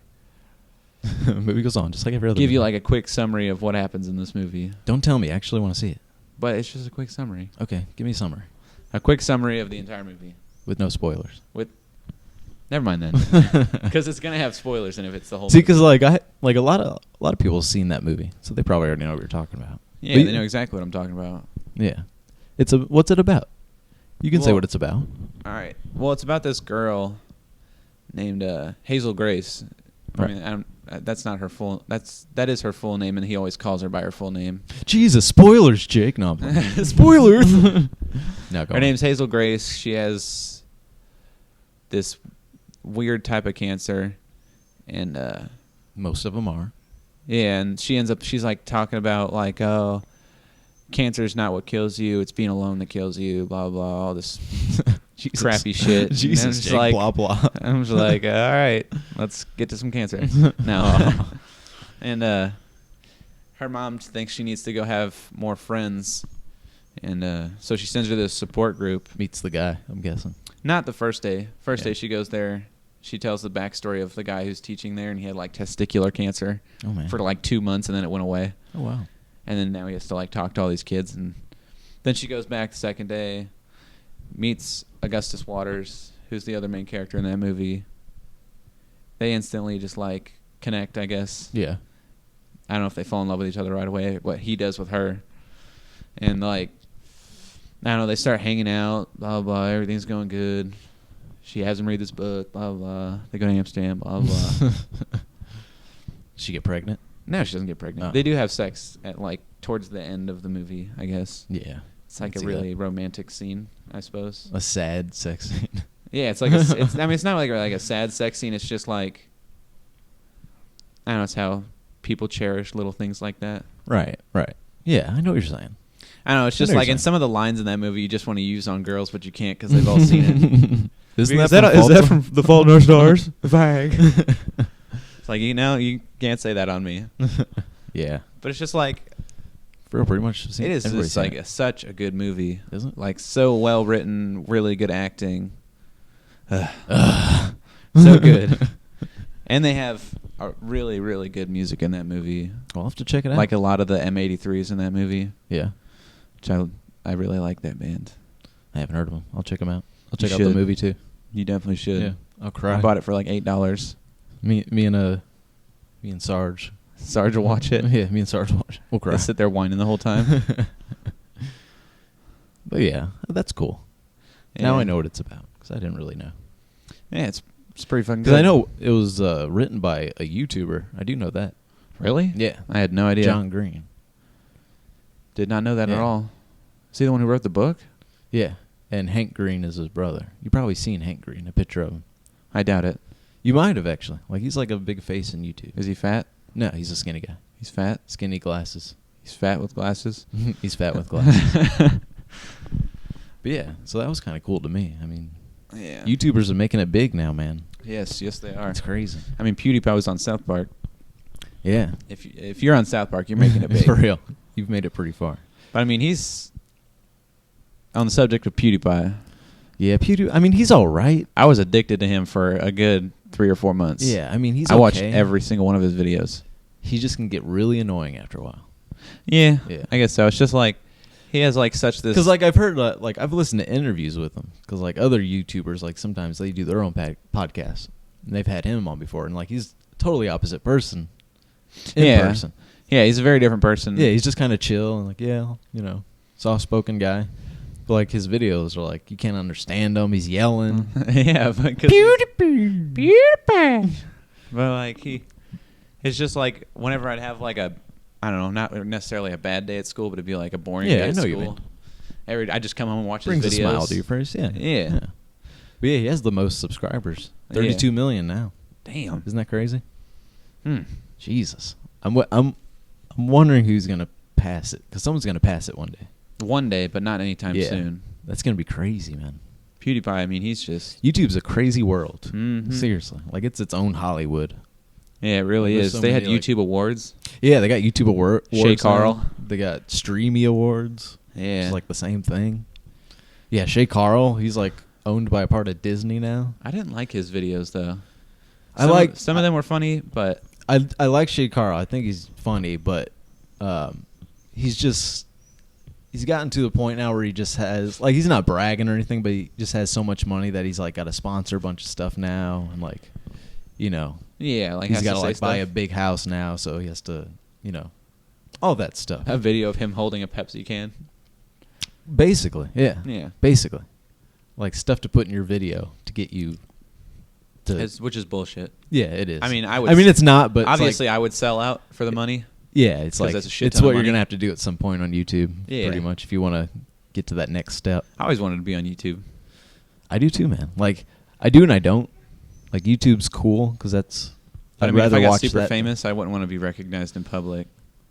Movie goes on, just like every other give movie. you like a quick summary of what happens in this movie. Don't tell me. I actually want to see it. But it's just a quick summary. Okay, give me a summary. A quick summary of the entire movie. With no spoilers. Never mind then. Because it's gonna have spoilers and if it's the whole See, movie. because like a lot of people have seen that movie, so they probably already know what you're talking about. Yeah, But they know exactly what I'm talking about. Yeah, what's it about? You can say Well- what it's about. Alright. Well, it's about this girl named Hazel Grace. Right. I mean, that's not her full. That is her full name, and he always calls her by her full name. Jesus, spoilers, Jake. No, I'm playing. Spoilers. No, go Her on. name's Hazel Grace. She has this weird type of cancer, and Most of them are. yeah, and she's like talking about like, oh, cancer's not what kills you; it's being alone that kills you. Blah blah, all this Jesus. crappy shit. Jesus, And I'm just Jake, like, blah blah. I'm just like, all right, let's get to some cancer. No, Oh. and her mom thinks she needs to go have more friends, and so she sends her to this support group. Meets the guy, I'm guessing. Not the first day. First Yeah. day she goes there. She tells the backstory of the guy who's teaching there, and he had like testicular cancer Oh man. for like 2 months, and then it went away. Oh wow. And then now he has to like talk to all these kids, and then she goes back the second day, meets Augustus Waters, who's the other main character in that movie. They instantly just like connect, I guess. Yeah. I don't know if they fall in love with each other right away, what he does with her. And like, I don't know, they start hanging out, blah, blah, everything's going good. She has him read this book, blah, blah. They go to Amsterdam, blah, blah. She get pregnant? No, she doesn't get pregnant. Oh. They do have sex at like towards the end of the movie, I guess. Yeah. It's like I a see really romantic scene, I suppose. A sad sex scene. Yeah, it's like I mean, it's not like a sad sex scene. It's just like, I don't know. It's how people cherish little things like that. Right. Yeah, I know what you're saying. I don't know. It's just I know like you're in saying. some of the lines in that movie, you just want to use on girls, but you can't because they've all seen it. Isn't Is that that from The Fault in Our Stars? It's like, you can't say that on me. Yeah. But it's just like, For pretty much. it is everybody's just like seen it. such a good movie. Isn't it? Like so well written, really good acting. So good. And they have a really, really good music in that movie. I'll have to check it out. Like a lot of the M83s in that movie, Yeah. which I really like that band. I haven't heard of them. I'll check them out. I'll You check out the should. movie too. You definitely should. Yeah. I'll cry. I bought it for like $8. Me and Sarge. Sarge will watch it. Yeah, me and Sarge watch. We'll cry. They sit there whining the whole time. But yeah, that's cool. Now Yeah. I know what it's about because I didn't really know. Yeah, it's pretty fucking good. Because I know it was written by a YouTuber. I do know that. Really? Yeah. I had no idea. John Green. Did not know that at Yeah. all. Is he the one who wrote the book? Yeah. And Hank Green is his brother. You've probably seen Hank Green, a picture of him. I doubt it. You might have actually. Like he's like a big face in YouTube. Is he fat? No, he's a skinny guy. He's fat? Skinny glasses. He's fat with glasses? He's fat with glasses. But yeah, so that was kind of cool to me. I mean, Yeah. YouTubers are making it big now, man. Yes, they are. It's crazy. I mean, PewDiePie was on South Park. Yeah. If you're on South Park, you're making it big. For real. You've made it pretty far. But I mean, he's on the subject of PewDiePie. Yeah, PewDiePie. I mean, he's all right. I was addicted to him for a good 3 or 4 months. Yeah, I mean, he's I watched okay. every single one of his videos. He just can get really annoying after a while. Yeah, Yeah. I guess so. It's just like he has like such this. Because like I've heard, like I've listened to interviews with him. Because like other YouTubers, like sometimes they do their own podcasts, and they've had him on before, and like he's a totally opposite person. In person. Yeah, he's a very different person. Yeah, he's just kind of chill and like soft-spoken guy. But like his videos are like you can't understand him. He's yelling. Yeah, because PewDiePie. But like it's just like whenever I'd have like I don't know, not necessarily a bad day at school, but it'd be like a boring Yeah, day I at know school. you mean. I just come home and watch Brings his a videos. smile to your face. Yeah. Yeah. But yeah, he has the most subscribers. Yeah. 32 million now. Damn. Isn't that crazy? Hmm. Jesus. I'm wondering who's gonna pass it because someone's gonna pass it one day. One day, but not anytime Yeah. soon. That's gonna be crazy, man. PewDiePie, I mean, he's just. YouTube's a crazy world. Mhm. Seriously, like it's its own Hollywood. Yeah, it really There's is. so They had many, like- YouTube awards. Yeah, they got YouTube awards. Shay now. Carl. They got Streamy awards. Yeah. It's like the same thing. Yeah, Shay Carl. He's like owned by a part of Disney now. I didn't like his videos though. Some of them were funny, but I like Shay Carl. I think he's funny, but he's gotten to the point now where he just has like he's not bragging or anything, but he just has so much money that he's like got to sponsor a bunch of stuff now, and like like he's got to like buy a big house now, so he has to all that stuff. A video of him holding a Pepsi can. Basically, yeah. Yeah. Basically, like stuff to put in your video to get you to. Which is bullshit. Yeah, it is. I mean, it's not, but obviously, I would sell out for the money. Yeah, it's like that's a shit it's ton what of you're money. gonna have to do at some point on YouTube. Yeah. Pretty much, if you want to get to that next step. I always wanted to be on YouTube. I do too, man. Like I do and I don't. Like YouTube's cool because that's. But I'd if rather I got watch super that. famous, I wouldn't want to be recognized in public.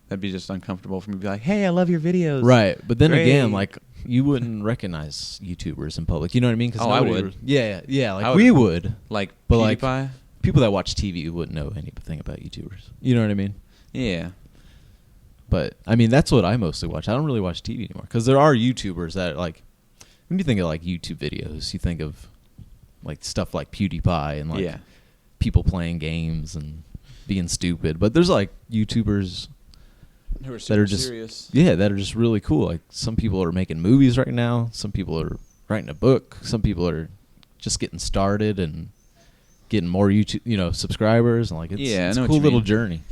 That'd be just uncomfortable for me to be like, "Hey, I love your videos." Right, but then again, Great. like you wouldn't recognize YouTubers in public. You know what I mean? 'Cause Oh, I nobody would. Yeah. Like I would. we would, Like but like PewDiePie. people that watch TV wouldn't know anything about YouTubers. You know what I mean? Yeah. But I mean, that's what I mostly watch. I don't really watch TV anymore because there are YouTubers that like. When you think of like YouTube videos, you think of like stuff like PewDiePie and like people playing games and being stupid. But there's like YouTubers Who are that are just serious. that are just really cool. Like some people are making movies right now. Some people are writing a book. Some people are just getting started and getting more YouTube, subscribers. And like it's I know a what cool you little mean. journey.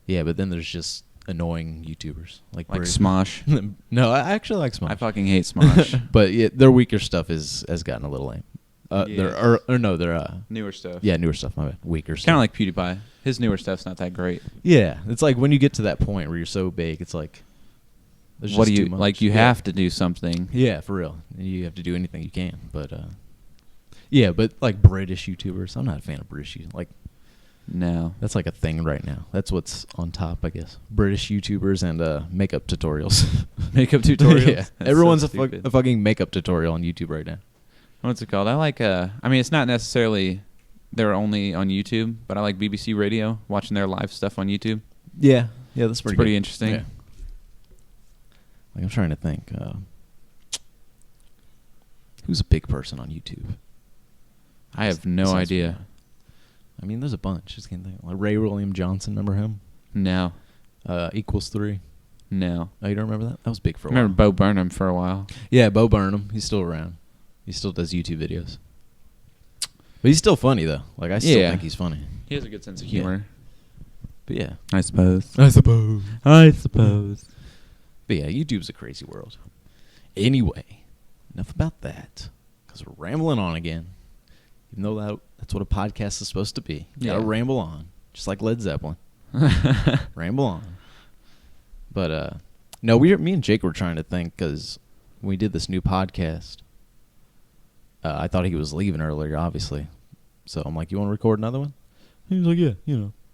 Yeah, but then there's just annoying YouTubers like Smosh. No, I actually like Smosh. I fucking hate Smosh. But yeah, their weaker stuff has gotten a little lame. Yeah. They're Newer stuff. yeah, newer stuff. My bad. Weaker stuff. Kind of like PewDiePie. His newer stuff's not that great. Yeah, it's like when you get to that point where you're so big, it's like there's What just do too you much. like? You have to do something. Yeah, for real. You have to do anything you can. But yeah, but like British YouTubers, I'm not a fan of British. Like No. that's like a thing right now. That's what's on top, I guess. British YouTubers and makeup tutorials. Makeup tutorials. Yeah, That's everyone's so a stupid. fucking makeup tutorial on YouTube right now. What's it called? I like. I mean, it's not necessarily they're only on YouTube, but I like BBC Radio, watching their live stuff on YouTube. Yeah, that's It's pretty. pretty good. interesting. Yeah. Like I'm trying to think. Who's a big person on YouTube? I have no Sounds idea. familiar. I mean, there's a bunch. Just can't think. Like Ray William Johnson, remember him? No. Equals 3. No. Oh, you don't remember that? That was big for I a while. remember Bo Burnham for a while. Yeah, Bo Burnham. He's still around. He still does YouTube videos. But he's still funny though. Like I still Yeah. think he's funny. He has a good sense of Yeah. humor. But yeah. I suppose. I suppose. I suppose. But yeah, YouTube's a crazy world. Anyway, enough about that. Because we're rambling on again. Even though that's what a podcast is supposed to be. You gotta Yeah. ramble on. Just like Led Zeppelin. Ramble on. But no, me and Jake were trying to think because when we did this new podcast, I thought he was leaving earlier, obviously. So I'm like, you want to record another one? He was like, yeah,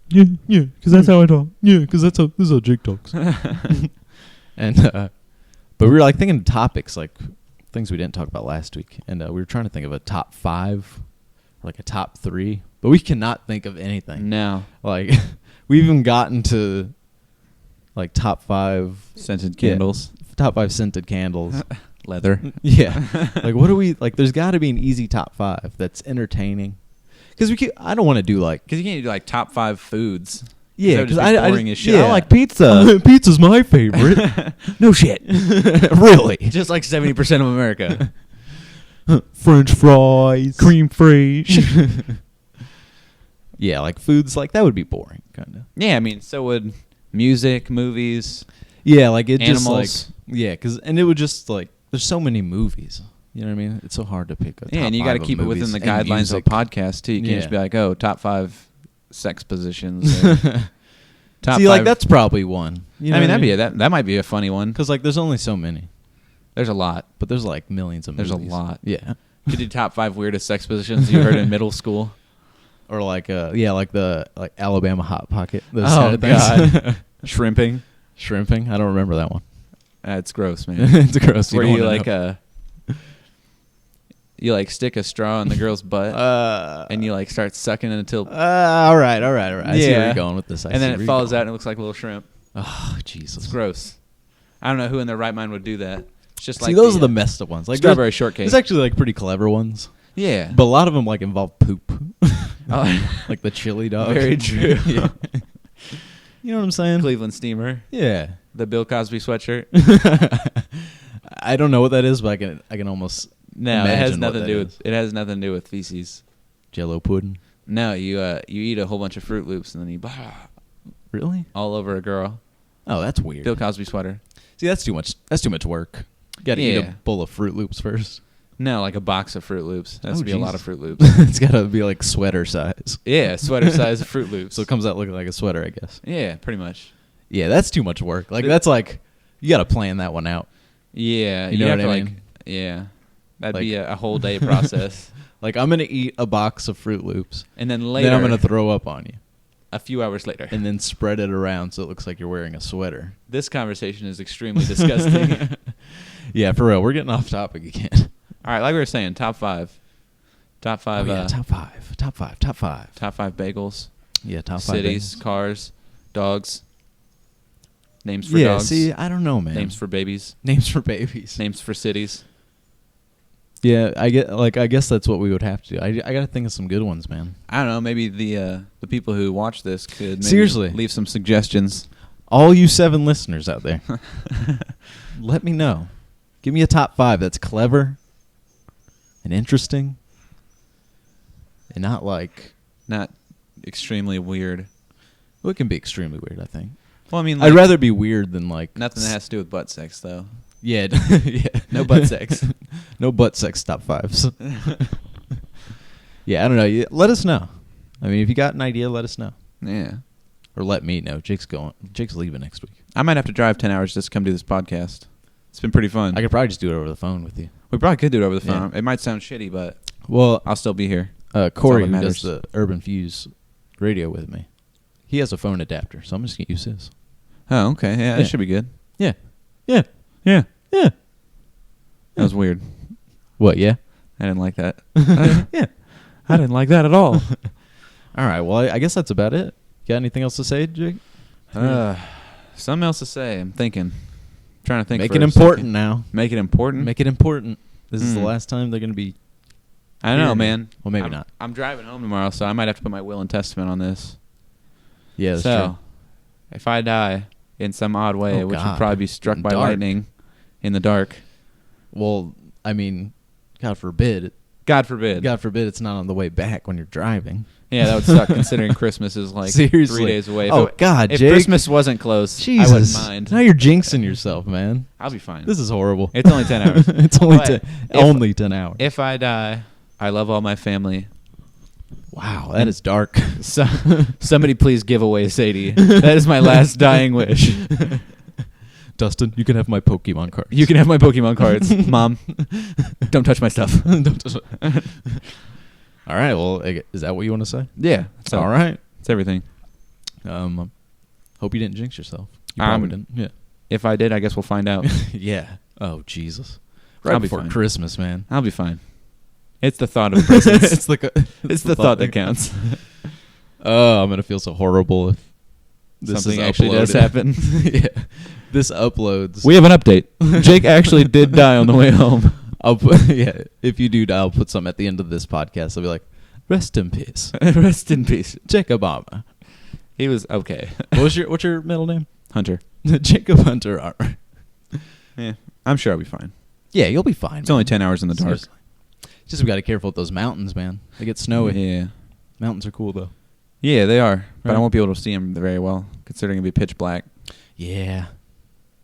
Yeah, because that's how I talk. Yeah, because this is how Jake talks. And but we were like thinking of topics, like things we didn't talk about last week, and we were trying to think of a top 5, or like a top 3, but we cannot think of anything. No. Like we even gotten to like top 5 Scented candles. top 5 scented candles. Leather. Yeah. Like what do we like? There's got to be an easy top 5 that's entertaining. Because I don't want to do like. Because you can't do like top 5 foods. Yeah, because because boring as shit. yeah. I like pizza. Pizza's my favorite. No shit. Really? Just like 70% of America. French fries, Cream fraiche. Yeah, like foods like that would be boring, kind of. Yeah, I mean, so would music, movies. Yeah, like it just Animals. like and it would just like there's so many movies. You know what I mean? It's so hard to pick a Yeah, top and you got to 5 of keep it within movies the and guidelines music. of a podcast too. You can't just be Yeah. like, oh, top 5 sex positions. Or top See, like 5 that's probably one. You know I mean, what that might be a funny one. because like there's only so many, There's a lot. but there's like millions of There's movies. a lot. Yeah. You do top 5 weirdest sex positions you heard in middle school. Or like like the Alabama Hot Pocket. Those Oh, kind of things. God. Shrimping. Shrimping. I don't remember that one. That's gross, man. It's gross. Where don't you wanna like know. you like stick a straw in the girl's butt and you like start sucking it until all right. I see where you're going with this. and then it falls out and it looks like a little shrimp. Oh, Jesus. It's gross. I don't know who in their right mind would do that. It's just See, like those are the messed up ones. Like strawberry shortcake. There's actually like pretty clever ones, Yeah. but a lot of them like involve poop, Oh. like the chili dog. Very true. Yeah. You know what I'm saying? Cleveland Steamer. Yeah. The Bill Cosby sweatshirt. I don't know what that is, but I can almost No, it has imagine what nothing to that do is. with. It has nothing to do with feces. Jello pudding. No, you eat a whole bunch of Fruit Loops and then you Really? all over a girl. Oh, that's weird. Bill Cosby sweater. See, that's too much. That's too much work. You got to eat Yeah. a bowl of Fruit Loops first. No, like a box of Fruit Loops. That has Oh, to be a lot jeez. of Fruit Loops. It's got to be like sweater size. Yeah, sweater size of Fruit Loops. So it comes out looking like a sweater, I guess. Yeah, pretty much. Yeah, that's too much work. Like that's like you got to plan that one out. Yeah, You know have what I to, mean? Yeah, that'd Like- be a whole day process. Like I'm gonna eat a box of Fruit Loops, And then later, then I'm gonna throw up on you, a few hours later. and then spread it around so it looks like you're wearing a sweater. This conversation is extremely disgusting. Yeah, for real. We're getting off topic again. All right, like we were saying, top five. Top five. Oh, yeah, top five. Top five. Top five. Top five bagels. Yeah, top five. Cities, bagels. cars, dogs. Names for Yeah, dogs. see, I don't know, man. Names for babies. Names for babies. Names for cities. Yeah, I guess that's what we would have to do. I gotta think of some good ones, man. I don't know. Maybe the people who watch this could maybe Seriously. leave some suggestions. All you 7 listeners out there, let me know. Give me a top 5 that's clever and interesting, and not like. Not extremely weird. Well, it can be extremely weird. I think. Well, I mean, I'd rather be weird than like nothing that has to do with butt sex, though. Yeah, yeah. No butt sex. No butt sex top 5s. Yeah, I don't know. Let us know. I mean, if you got an idea, let us know, Yeah. or let me know. Jake's leaving next week. I might have to drive 10 hours just to come do this podcast. It's been pretty fun. I could probably just do it over the phone with you. We probably could do it over the phone. Yeah. It might sound shitty, but Well, I'll still be here. Corey, all who that does matters. the Urban Fuse radio with me, he has a phone adapter, so I'm just gonna use his. Oh, okay. Yeah, Yeah. that should be good. Yeah, yeah, Yeah. yeah. That was weird. What? Yeah. I didn't like that. Yeah. I didn't like that at all. All right. Well, I guess that's about it. Got anything else to say, Jake? Something else to say. I'm thinking. Trying to think. Make for it a important second. now. Make it important. Make it important. This is the Hmm. last time they're gonna be. I know, Here. man. Well, maybe I'm, not. I'm driving home tomorrow, so I might have to put my will and testament on this. Yeah, that's so, true. if I die in some odd way, Oh, which would God. probably be struck In by dark. lightning in the dark, Well, I mean, God forbid. God forbid. God forbid it's not on the way back when you're driving. Yeah, that would suck considering Christmas is like Seriously. 3 days away. If Oh, it- God, if Jake. Christmas wasn't close, Jesus. I wouldn't mind. Now you're jinxing yourself, man. I'll be fine. This is horrible. It's only 10 hours. It's only But only 10 hours. If I die, I love all my family. Wow, that is dark. So, somebody please give away Sadie. That is my last dying wish. Dustin, you can have my Pokemon cards. You can have my Pokemon cards. Mom, don't touch my stuff. Don't touch it. All right. Well, is that what you want to say? Yeah. So, All right. It's everything. Hope you didn't jinx yourself. You probably didn't. Yeah. If I did, I guess we'll find out. Yeah. Oh, Jesus. I'll Right be before fine. Christmas, man. I'll be fine. It's the thought of presents. It's like it's the thought that counts. Oh, I'm gonna feel so horrible if this Something is actually does uploaded. happen. Yeah. This uploads. We have an update. Jake actually did die on the way home. I'll put, yeah. If you do, I'll put some at the end of this podcast. I'll be like, "Rest in peace, Rest in peace. Jacob Obama." He was okay. What's your middle name? Hunter. Jacob Hunter. All right. Yeah, I'm sure I'll be fine. Yeah, you'll be fine. It's only 10 hours in the dark. Seriously. Just we got to be careful with those mountains, man. They get snowy. Yeah. Mountains are cool though. Yeah, they are. But Right. I won't be able to see them very well, considering it'll be pitch black. Yeah,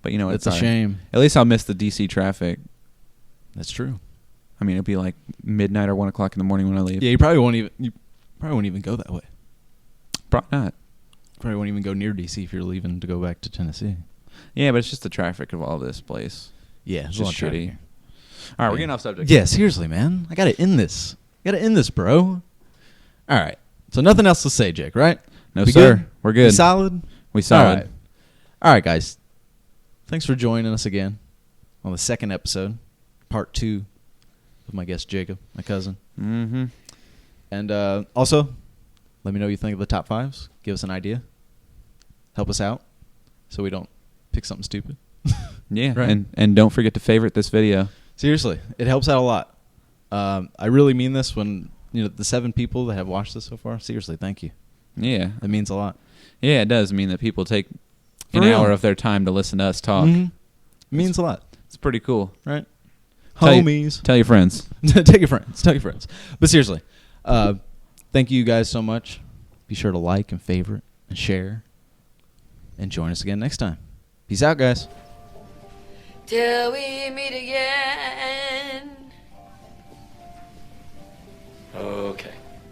But you know what? it's a shame. At least I'll miss the DC traffic. That's true. I mean, it'll be like midnight or 1 o'clock in the morning when I leave. Yeah, you probably won't even go that way. Probably not. Probably won't even go near DC if you're leaving to go back to Tennessee. Yeah, but it's just the traffic of all this place. Yeah, It's there's a lot just of traffic shitty. here. All right, we're Yeah. getting off subject. Yeah, seriously, man. I gotta end this. Bro. All right. So nothing else to say, Jake, right? No, We sir. good? We're We good. solid? We solid. All right, guys. Thanks for joining us again on the second episode, part 2 of my guest, Jacob, my cousin. Mm-hmm. And also, let me know what you think of the top 5s. Give us an idea. Help us out so we don't pick something stupid. Yeah, Right. and don't forget to favorite this video. Seriously, it helps out a lot. I really mean this when, the 7 people that have watched this so far, seriously, thank you. Yeah. It means a lot. Yeah, it does mean that people take For an real. hour of their time to listen to us talk. Mhm. It means a lot, It's pretty cool. right? Tell you- Homies. Tell your friends. Tell your friends. Tell your friends. But seriously, thank you guys so much. Be sure to like and favorite and share. And join us again next time. Peace out, guys. Till we meet again. Okay.